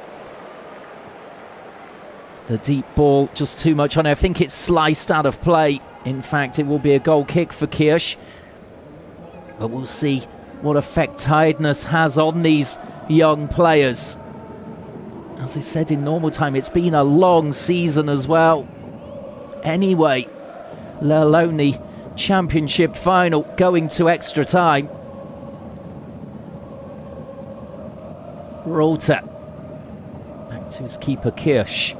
the deep ball just too much on it. I think it's sliced out of play. In fact, it will be a goal kick for Kirsch, but we'll see what effect tiredness has on these young players. As I said, in normal time, it's been a long season as well. Anyway, let alone the championship final going to extra time. Rota back to his keeper Kirsch.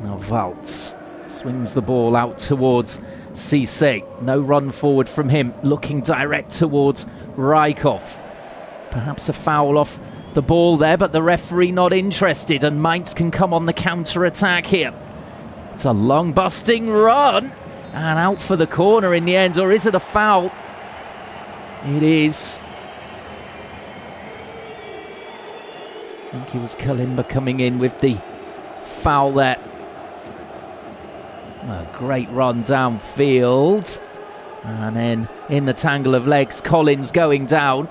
Now Waltz swings the ball out towards Cisse. No run forward from him, looking direct towards Rykov. Perhaps a foul off the ball there, but the referee not interested, and Mainz can come on the counter-attack here. It's a long busting run, and out for the corner in the end, or is it a foul? It is. I think it was Kalimba coming in with the foul there. A great run downfield, and then in the tangle of legs, Collins going down.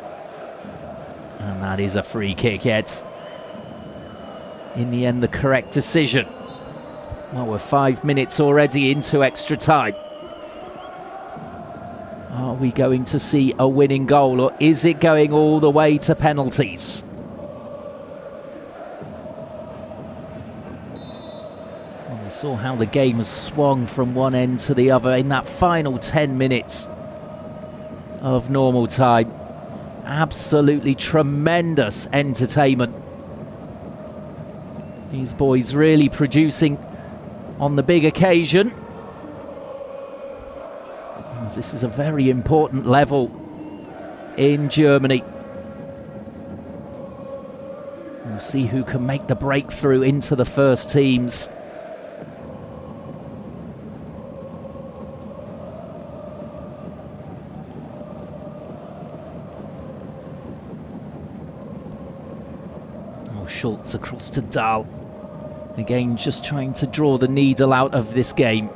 And that is a free kick, yet in the end the correct decision. Well, we're 5 minutes already into extra time. Are we going to see a winning goal, or is it going all the way to penalties? Well, we saw how the game has swung from one end to the other in that final 10 minutes of normal time. Absolutely tremendous entertainment. These boys really producing on the big occasion. As this is a very important level in Germany. We'll see who can make the breakthrough into the first teams. Schultz across to Dahl. Again, just trying to draw the needle out of this game.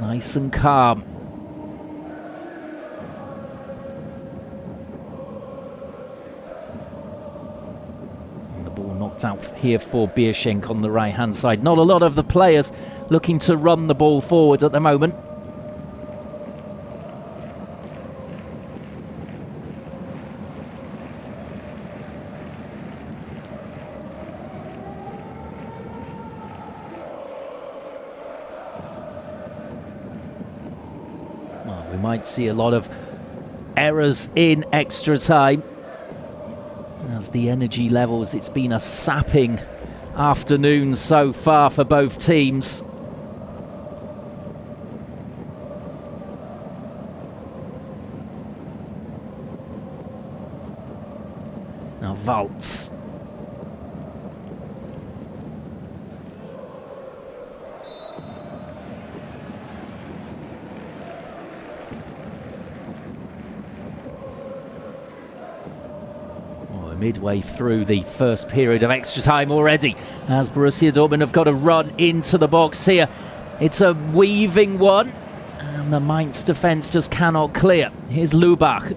Nice and calm. And the ball knocked out here for Bierschenk on the right-hand side. Not a lot of the players looking to run the ball forward at the moment. We might see a lot of errors in extra time. As the energy levels, it's been a sapping afternoon so far for both teams. Now Waltz. Midway through the first period of extra time already, as Borussia Dortmund have got a run into the box here. It's a weaving one, and the Mainz defence just cannot clear. Here's Lubach.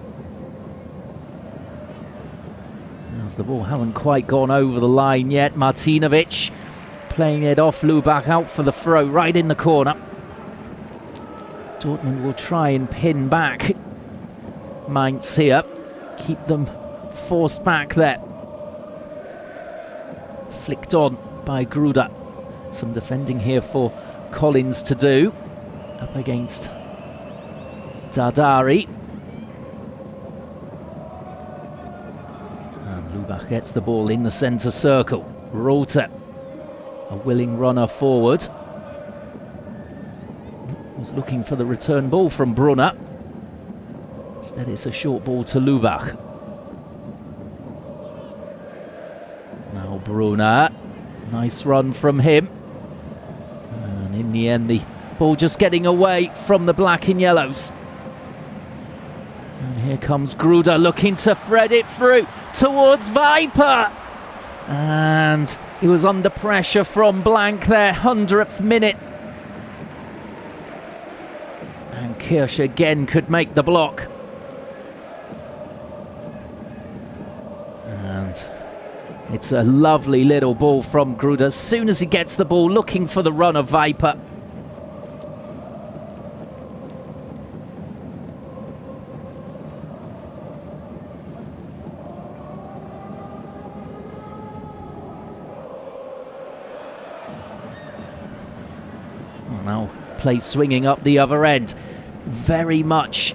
As the ball hasn't quite gone over the line yet, Martinovic playing it off, Lubach out for the throw, right in the corner. Dortmund will try and pin back Mainz here, keep them forced back there. Flicked on by Gruda. Some defending here for Collins to do. Up against Dardari. And Lubach gets the ball in the centre circle. Rota A willing runner forward. Was looking for the return ball from Brunner. Instead it's a short ball to Lubach. Now Brunner. Nice run from him. And in the end the ball just getting away from the black and yellows. And here comes Gruder looking to thread it through towards Viper. And he was under pressure from Blank there, 100th minute. And Kirsch again could make the block. And it's a lovely little ball from Gruder. As soon as he gets the ball, looking for the run of Viper. Now play swinging up the other end. Very much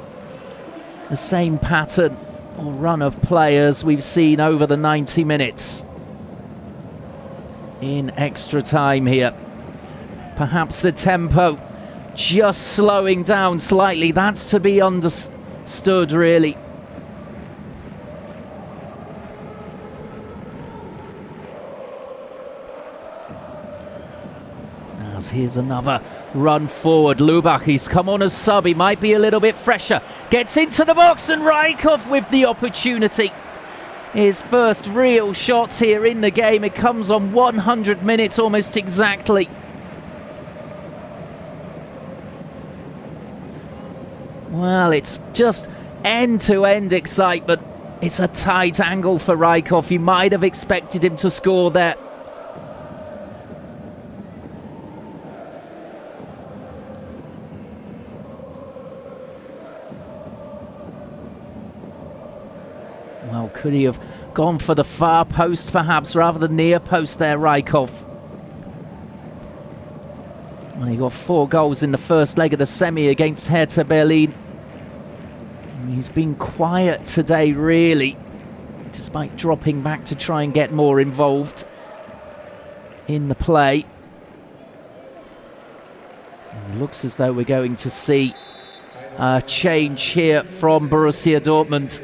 the same pattern or run of players we've seen over the 90 minutes. In extra time here. Perhaps the tempo just slowing down slightly. That's to be understood, really. As here's another run forward. Lubach, he's come on as sub. He might be a little bit fresher. Gets into the box and Rykov with the opportunity. His first real shot here in the game. It comes on 100 minutes almost exactly. Well, it's just end-to-end excitement. It's a tight angle for Rykov. You might have expected him to score there. Well, could he have gone for the far post perhaps rather than near post there, Rykov? Well, he got 4 goals in the first leg of the semi against Hertha Berlin. And he's been quiet today, really, despite dropping back to try and get more involved in the play. It looks as though we're going to see a change here from Borussia Dortmund.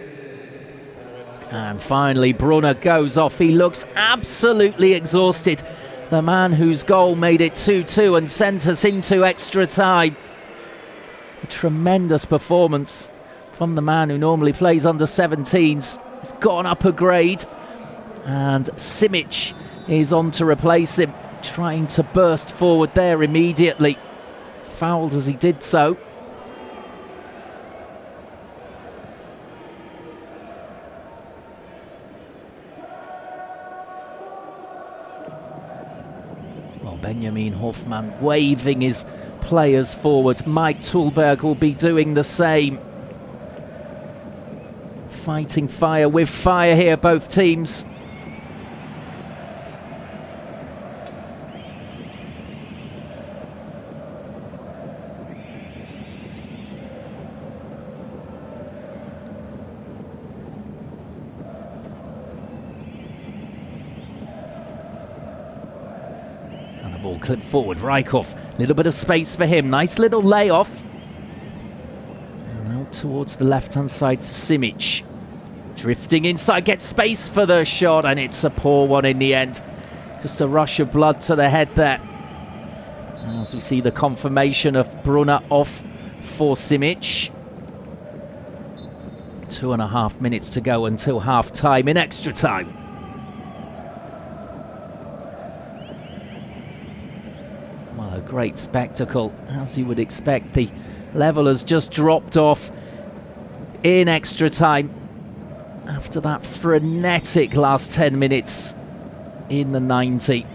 And finally, Brunner goes off. He looks absolutely exhausted. The man whose goal made it 2-2 and sent us into extra time. A tremendous performance from the man who normally plays under 17s. He's gone up a grade. And Simic is on to replace him, trying to burst forward there immediately. Fouled as he did so. Benjamin Hoffmann waving his players forward. Mike Tulberg will be doing the same. Fighting fire with fire here, both teams. Ball clipped forward, Rykov, little bit of space for him, nice little layoff. And out towards the left-hand side for Simic. Drifting inside, gets space for the shot, and it's a poor one in the end. Just a rush of blood to the head there. As we see the confirmation of Brunner off for Simic. 2.5 minutes to go until half-time in extra time. Well, a great spectacle, as you would expect. The level has just dropped off in extra time after that frenetic last 10 minutes in the 90.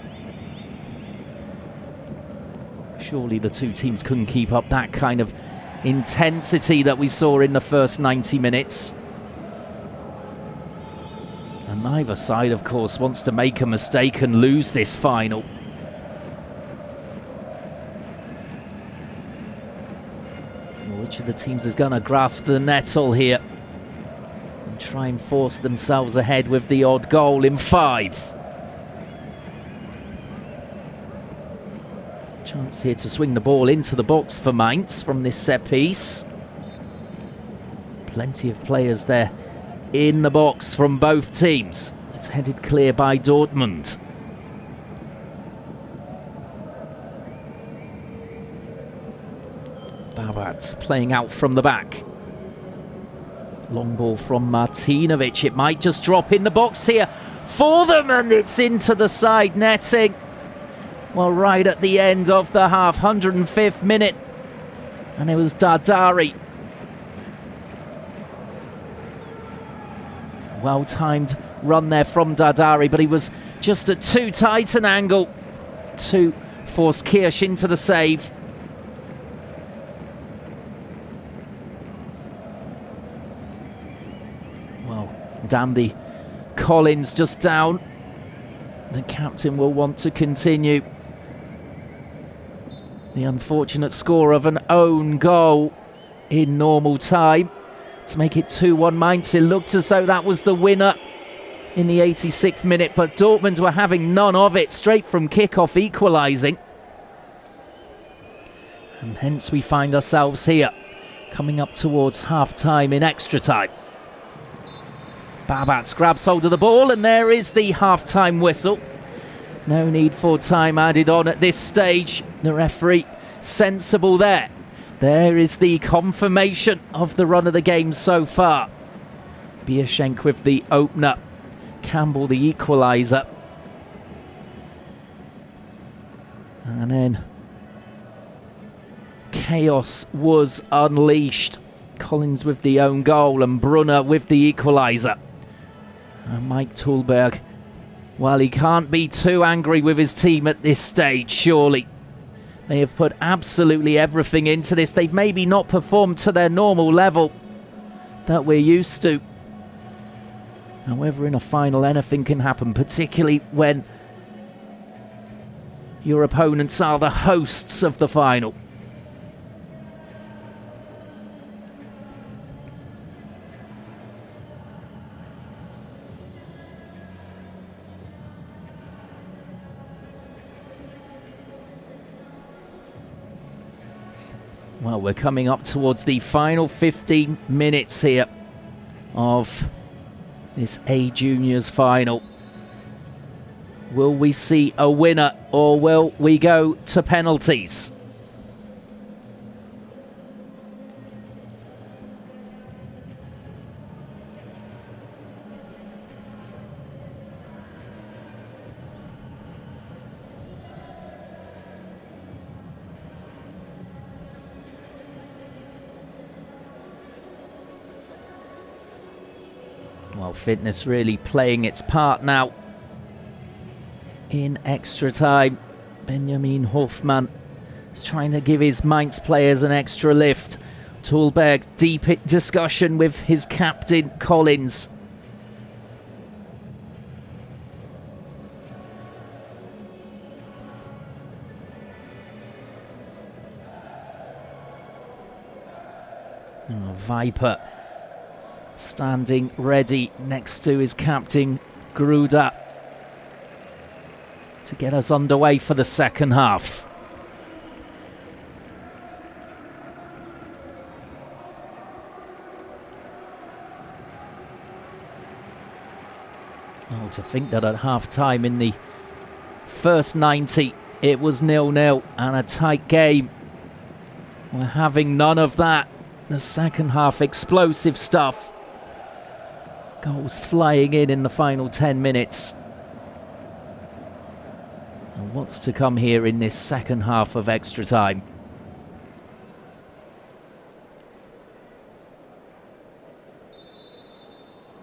Surely the two teams couldn't keep up that kind of intensity that we saw in the first 90 minutes. And neither side, of course, wants to make a mistake and lose this final. Which of the teams is going to grasp the nettle here and try and force themselves ahead with the odd goal in 5? Chance here to swing the ball into the box for Mainz from this set piece. Plenty of players there in the box from both teams. It's headed clear by Dortmund. Babat's playing out from the back. Long ball from Martinovic. It might just drop in the box here for them, and it's into the side netting. Well, right at the end of the half, 105th minute. And it was Dardari. Well-timed run there from Dardari, but he was just at too tight an angle to force Kirsch into the save. Well, Dandy Collins just down. The captain will want to continue. The unfortunate score of an own goal in normal time to make it 2-1 Mainz. It looked as though that was the winner in the 86th minute, but Dortmund were having none of it, straight from kickoff equalising. And hence we find ourselves here, coming up towards half-time in extra time. Babatz grabs hold of the ball, and there is the half-time whistle. No need for time added on at this stage. The referee sensible there. There is the confirmation of the run of the game so far. Bierschenk with the opener. Campbell the equaliser. And then chaos was unleashed. Collins with the own goal and Brunner with the equaliser. And Mike Tulberg, well, he can't be too angry with his team at this stage, surely. They have put absolutely everything into this. They've maybe not performed to their normal level that we're used to. However, in a final, anything can happen, particularly when your opponents are the hosts of the final. Well, we're coming up towards the final 15 minutes here of this A Juniors final. Will we see a winner, or will we go to penalties? Well, fitness really playing its part now in extra time. Benjamin Hofmann is trying to give his Mainz players an extra lift. Tulberg deep discussion with his captain Collins. Oh, Viper standing ready next to his captain Gruda to get us underway for the second half. Oh, to think that at half-time in the first 90 it was 0-0 and a tight game. We're having none of that. The second half, explosive stuff. Goals flying in the final 10 minutes. And what's to come here in this second half of extra time?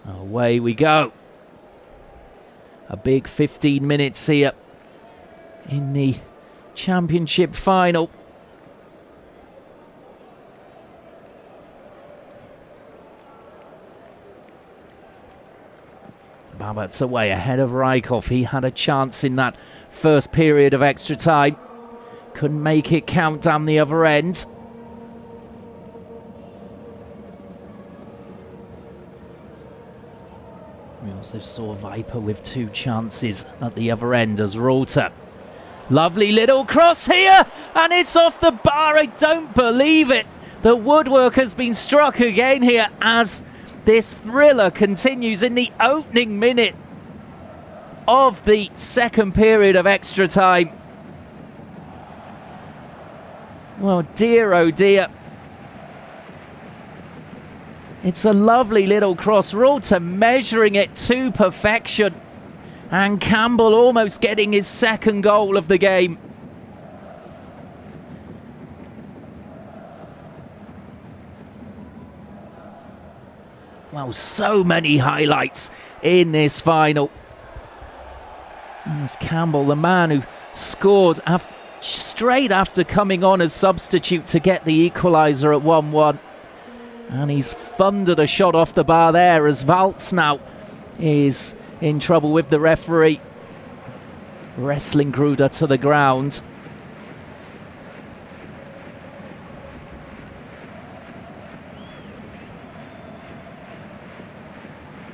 Away we go. A big 15 minutes here in the championship final. Babat's away ahead of Rykov. He had a chance in that first period of extra time. Couldn't make it count down the other end. We also saw Viper with two chances at the other end as Rota Lovely little cross here, and it's off the bar. I don't believe it. The woodwork has been struck again here as this thriller continues in the opening minute of the second period of extra time. Well, dear, oh dear. It's a lovely little cross. Reuter measuring it to perfection. And Campbell almost getting his second goal of the game. Well, so many highlights in this final. It's Campbell, the man who scored straight after coming on as substitute to get the equaliser at 1-1. And he's thundered a shot off the bar there as Waltz now is in trouble with the referee. Wrestling Gruder to the ground.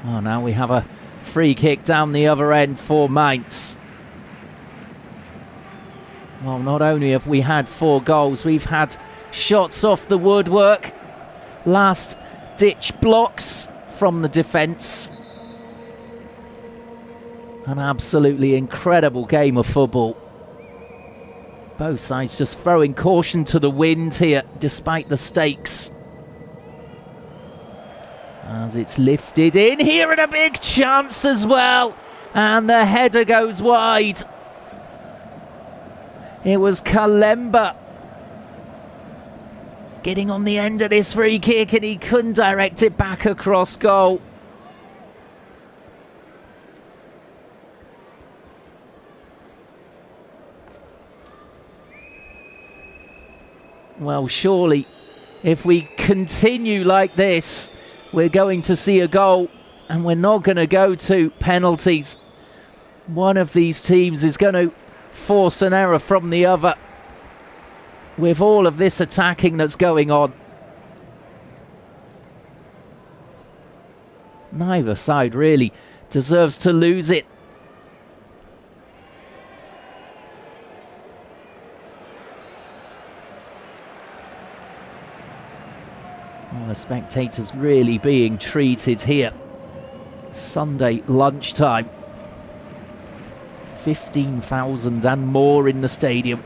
Oh, now we have a free kick down the other end for Mainz. Well, not only have we had 4 goals, we've had shots off the woodwork, last ditch blocks from the defence. An absolutely incredible game of football. Both sides just throwing caution to the wind here, despite the stakes. As it's lifted in here, and a big chance as well. And the header goes wide. It was Kalemba getting on the end of this free kick, and he couldn't direct it back across goal. Well, surely, if we continue like this, we're going to see a goal, and we're not going to go to penalties. One of these teams is going to force an error from the other with all of this attacking that's going on. Neither side really deserves to lose it. Well, the spectators really being treated here. Sunday lunchtime. 15,000 and more in the stadium.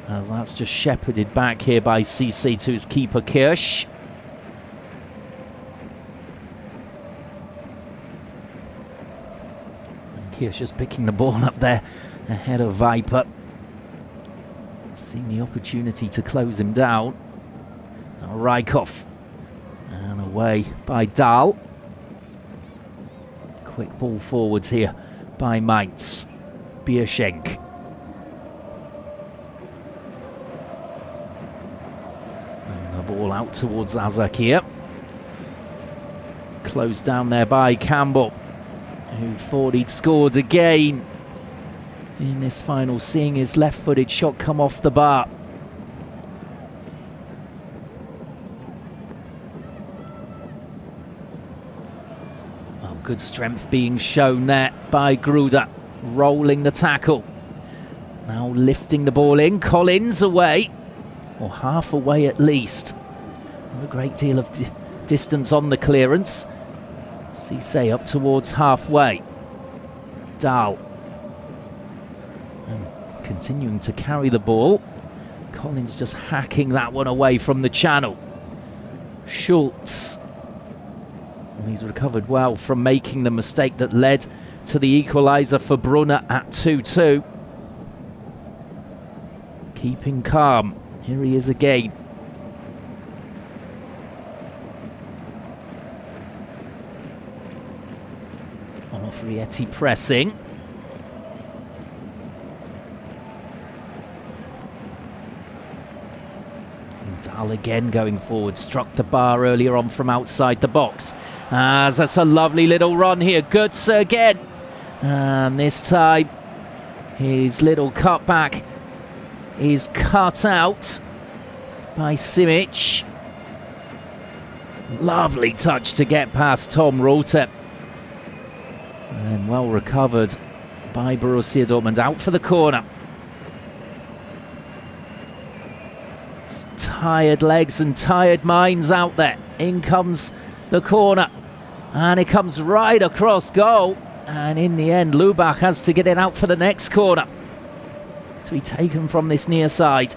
As that's just shepherded back here by Cisse to his keeper Kirsch. And Kirsch just picking the ball up there ahead of Viper. Seeing the opportunity to close him down. Now Rykhoff. And away by Dahl. Quick ball forwards here by Mainz. Bierschenk. And the ball out towards Azak here. Closed down there by Campbell, who thought he'd scored again in this final, seeing his left-footed shot come off the bar. Good strength being shown there by Gruder, rolling the tackle. Now lifting the ball in, Collins away, or half away at least. Not a great deal of distance on the clearance. Cisse up towards halfway. Dahl. And continuing to carry the ball. Collins just hacking that one away from the channel. Schultz. And he's recovered well from making the mistake that led to the equaliser for Brunner at 2-2. Keeping calm. Here he is again. Onofrieti pressing. Dahl again going forward. Struck the bar earlier on from outside the box. As that's a lovely little run here. Götze again. And this time his little cutback is cut out by Simic. Lovely touch to get past Tom Reuter. And then well recovered by Borussia Dortmund. Out for the corner. It's tired legs and tired minds out there. In comes the corner. And it comes right across goal. And in the end, Lubach has to get it out for the next corner to be taken from this near side.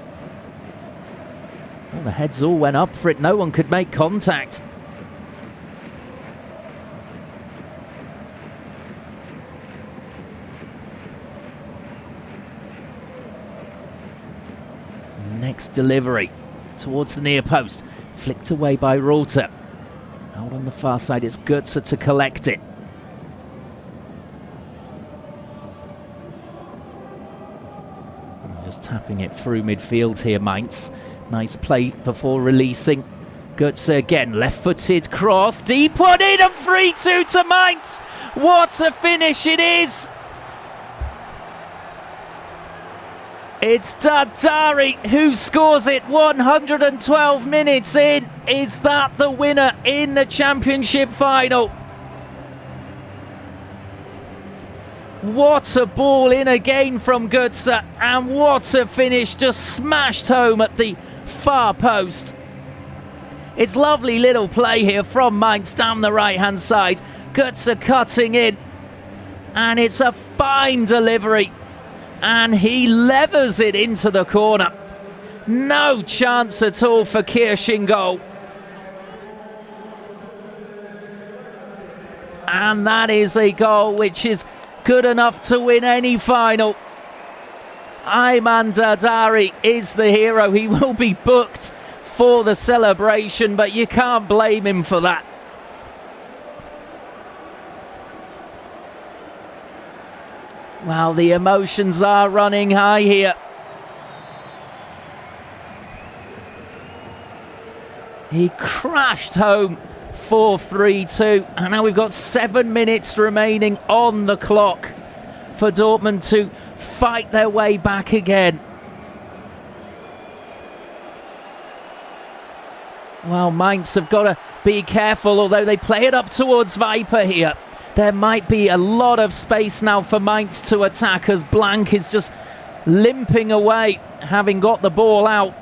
Well, the heads all went up for it. No one could make contact. Next delivery towards the near post. Flicked away by Reuter. Out on the far side, it's Götze to collect it. Just tapping it through midfield here, Mainz. Nice play before releasing. Götze again, left-footed cross. Deep one in and 3-2 to Mainz. What a finish it is! It's Dadari who scores it 112 minutes in. Is that the winner in the championship final? What a ball in again from Götze, and what a finish, just smashed home at the far post. It's lovely little play here from Mainz down the right-hand side. Götze cutting in, and it's a fine delivery. And he levers it into the corner. No chance at all for Kirsch in goal. And that is a goal which is good enough to win any final. Ayman Dadari is the hero. He will be booked for the celebration, but you can't blame him for that. Well, the emotions are running high here. He crashed home for 3-2, and now we've got 7 minutes remaining on the clock for Dortmund to fight their way back again. Well, Mainz have got to be careful, although they play it up towards Viper here. There might be a lot of space now for Mainz to attack as Blank is just limping away, having got the ball out.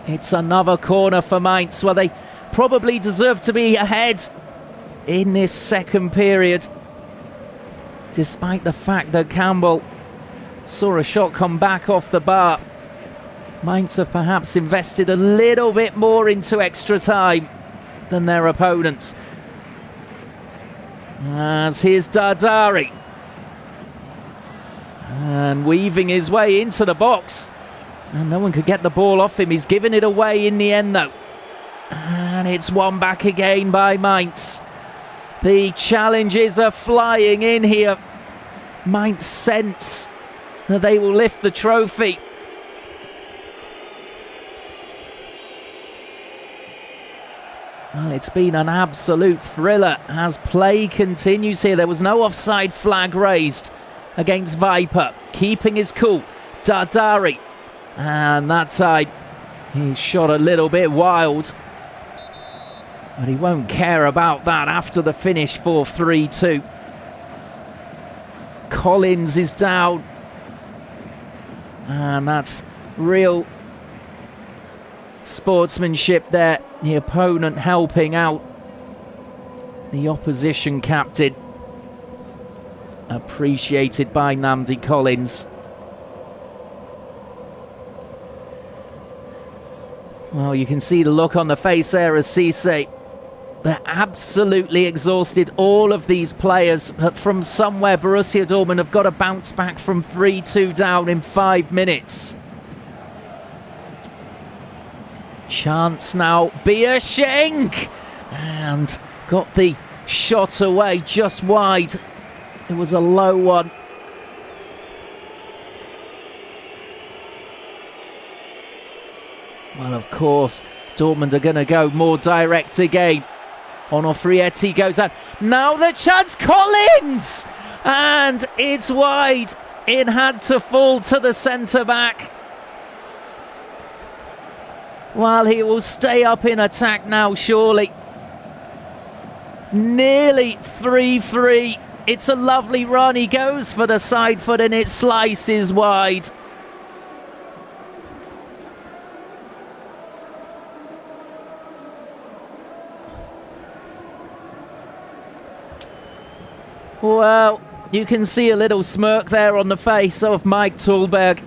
It's another corner for Mainz, where they probably deserve to be ahead in this second period, despite the fact that Campbell saw a shot come back off the bar. Mainz have perhaps invested a little bit more into extra time than their opponents. As here's Dadari, and weaving his way into the box, and no one could get the ball off him. He's given it away in the end though, and it's won back again by Mainz. The challenges are flying in here. Mainz sense that they will lift the trophy. Well, it's been an absolute thriller as play continues here. There was no offside flag raised against Viper. Keeping his cool, Dadari. And that time, he shot a little bit wild. But he won't care about that after the finish for 3-2. Collins is down. And that's real sportsmanship there. The opponent helping out the opposition captain. Appreciated by Namdi Collins. Well, you can see the look on the face there as Cisse. They're absolutely exhausted, all of these players, but from somewhere Borussia Dortmund have got to bounce back from 3-2 down in 5 minutes. Chance now, Bierschenk, and got the shot away just wide. It was a low one. Well, of course, Dortmund are going to go more direct again. Onofrieti goes out. Now the chance, Collins! And it's wide. It had to fall to the centre-back. Well, he will stay up in attack now, surely. Nearly 3-3 It's a lovely run. He goes for the side foot and it slices wide. Well, you can see a little smirk there on the face of Mike Tulberg.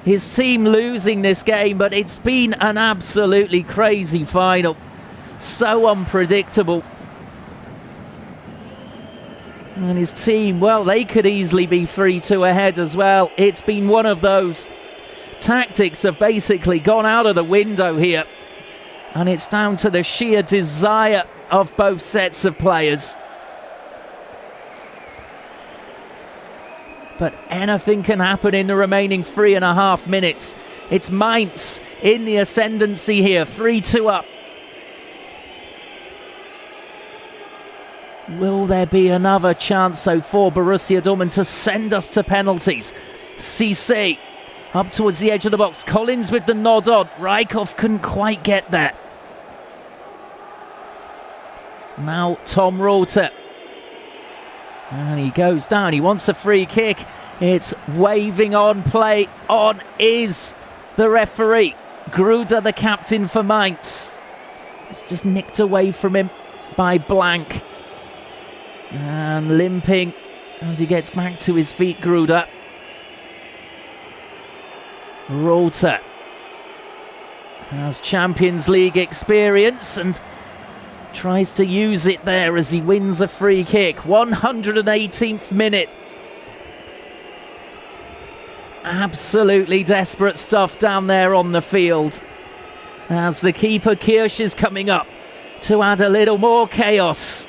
His team losing this game, but it's been an absolutely crazy final. So unpredictable. And his team, well, they could easily be 3-2 ahead as well. It's been one of those. Tactics have basically gone out of the window here. And it's down to the sheer desire of both sets of players. But anything can happen in the remaining 3.5 minutes. It's Mainz in the ascendancy here, 3-2 up. Will there be another chance, though, for Borussia Dortmund to send us to penalties? Cisse up towards the edge of the box. Collins with the nod on. Rijkoff couldn't quite get there. Now Tom Reuter. And he goes down. He wants a free kick. It's waving on play. On is the referee. Gruder, the captain for Mainz. It's just nicked away from him by Blank. And limping as he gets back to his feet, Gruder. Reuter has Champions League experience and tries to use it there as he wins a free kick. 118th minute. Absolutely desperate stuff down there on the field. As the keeper Kirsch is coming up to add a little more chaos.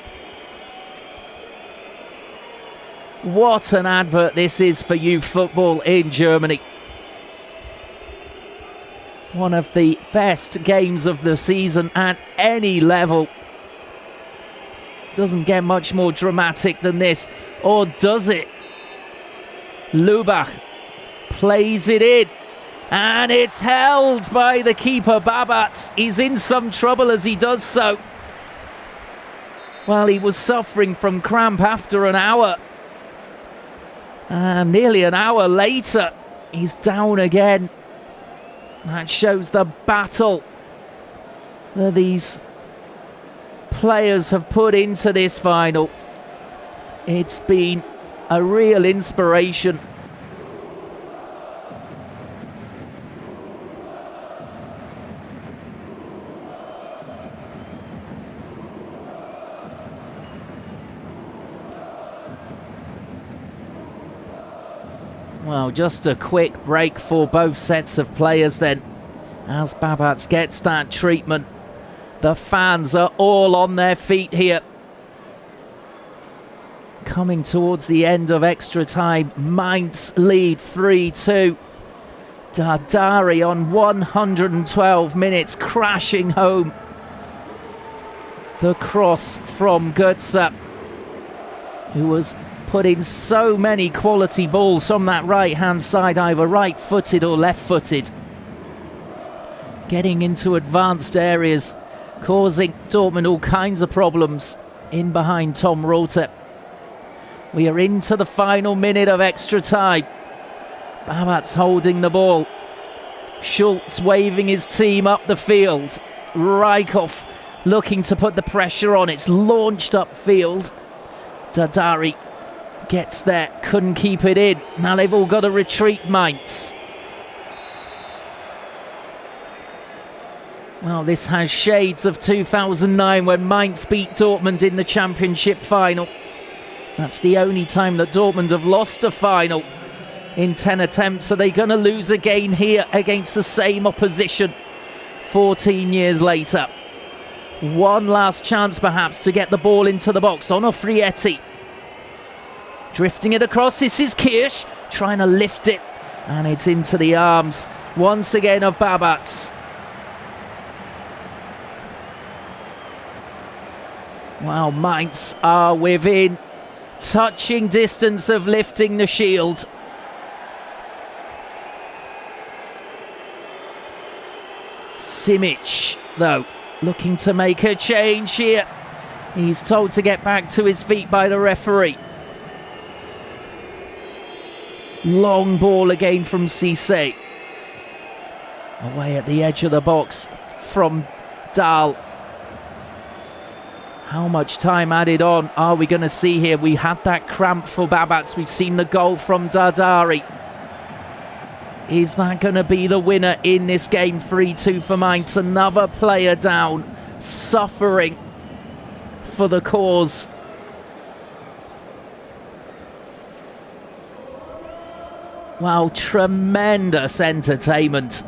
What an advert this is for youth football in Germany. One of the best games of the season at any level. Doesn't get much more dramatic than this, or does it? Lubach plays it in, and it's held by the keeper Babatz. He's in some trouble as he does so. Well, he was suffering from cramp after an hour. And nearly an hour later, he's down again. That shows the battle that these players have put into this final. It's been a real inspiration. Well, just a quick break for both sets of players then, as Babatz gets that treatment. The fans are all on their feet here. Coming towards the end of extra time, Mainz lead 3-2. Dardari on 112 minutes, crashing home. The cross from Götze, who was put in so many quality balls from that right-hand side, either right-footed or left-footed. Getting into advanced areas, causing Dortmund all kinds of problems in behind Tom Reuter. We are into the final minute of extra time. Babatz holding the ball. Schultz waving his team up the field. Rijkoff looking to put the pressure on. It's launched upfield. Dardari gets there, couldn't keep it in. Now they've all got to retreat, Mainz. Well, this has shades of 2009 when Mainz beat Dortmund in the championship final. That's the only time that Dortmund have lost a final in 10 attempts. So they're going to lose again here against the same opposition 14 years later. One last chance perhaps to get the ball into the box. Onofrietti drifting it across. This is Kirsch trying to lift it, and it's into the arms once again of Babatz. Wow, Mainz are within touching distance of lifting the shield. Simic, though, looking to make a change here. He's told to get back to his feet by the referee. Long ball again from Cisse. Away at the edge of the box from Dahl. How much time added on are we going to see here? We had that cramp for Babats. We've seen the goal from Dardari. Is that going to be the winner in this game? 3-2 for Mainz. Another player down, suffering for the cause. Wow, tremendous entertainment.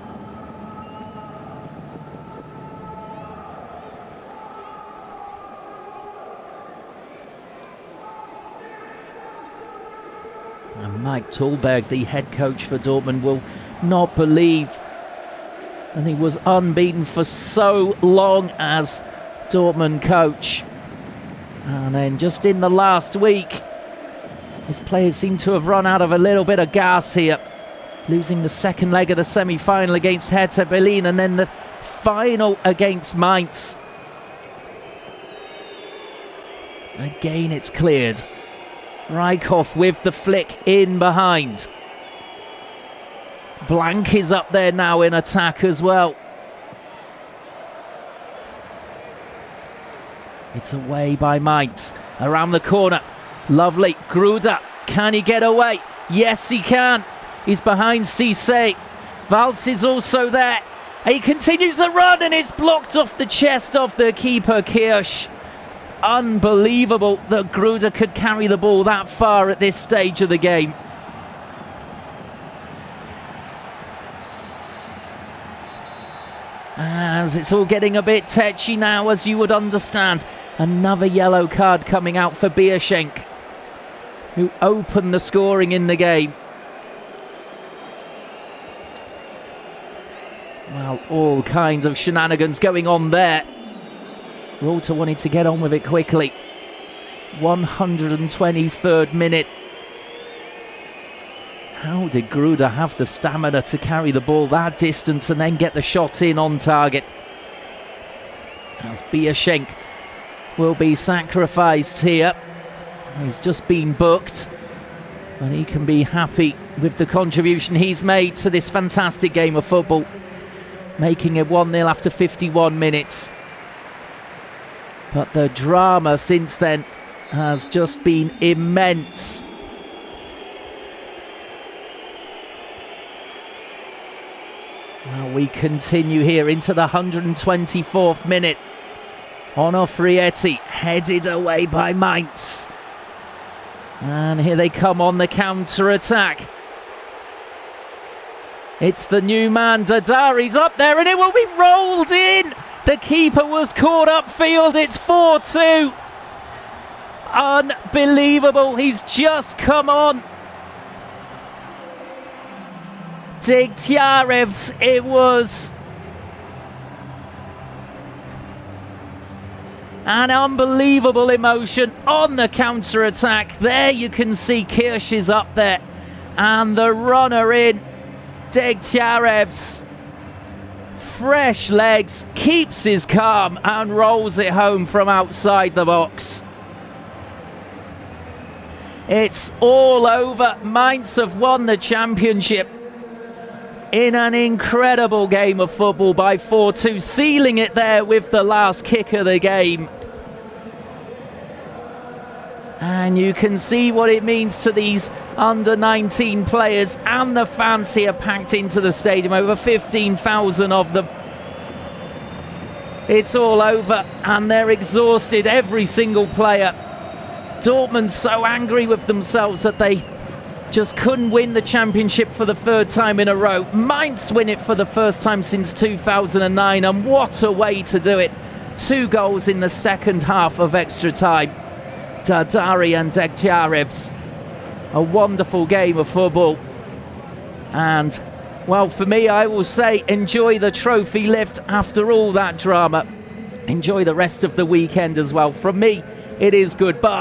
And Mike Tulberg, the head coach for Dortmund, will not believe that he was unbeaten for so long as Dortmund coach. And then just in the last week, his players seem to have run out of a little bit of gas here. Losing the second leg of the semi-final against Hertha Berlin and then the final against Mainz. Again, it's cleared. Rijkoff with the flick in behind. Blank is up there now in attack as well. It's away by Mainz. Around the corner. Lovely. Gruder. Can he get away? Yes, he can. He's behind Cisse. Valls is also there. He continues the run and it's blocked off the chest of the keeper, Kirsch. Unbelievable that Gruder could carry the ball that far at this stage of the game. As it's all getting a bit tetchy now, as you would understand. Another yellow card coming out for Bierschenk, who opened the scoring in the game. Well, all kinds of shenanigans going on there. Reuter wanted to get on with it quickly. 123rd minute. How did Gruder have the stamina to carry the ball that distance and then get the shot in on target? As Bierschenk will be sacrificed here. He's just been booked, but he can be happy with the contribution he's made to this fantastic game of football, making it 1-0 after 51 minutes. But the drama since then has just been immense. Well, we continue here into the 124th minute. Onofrieti headed away by Mainz. And here they come on the counter-attack. It's the new man, Dardari's up there and it will be rolled in. The keeper was caught upfield. It's 4-2. Unbelievable. He's just come on. Degtiarevs it was. An unbelievable emotion on the counter-attack. There you can see Kirsch is up there. And the runner in, Degtiarevs. Fresh legs, keeps his calm and rolls it home from outside the box. It's all over. Mainz have won the championship in an incredible game of football by 4-2, sealing it there with the last kick of the game. And you can see what it means to these under-19 players and the fans here packed into the stadium, over 15,000 of them. It's all over and they're exhausted, every single player. Dortmund so angry with themselves that they just couldn't win the championship for the third time in a row. Mainz win it for the first time since 2009, and what a way to do it. 2 goals in the second half of extra time. Dardari and Degtiarevs. A wonderful game of football. And, well, for me, I will say, enjoy the trophy lift after all that drama. Enjoy the rest of the weekend as well. From me, it is goodbye.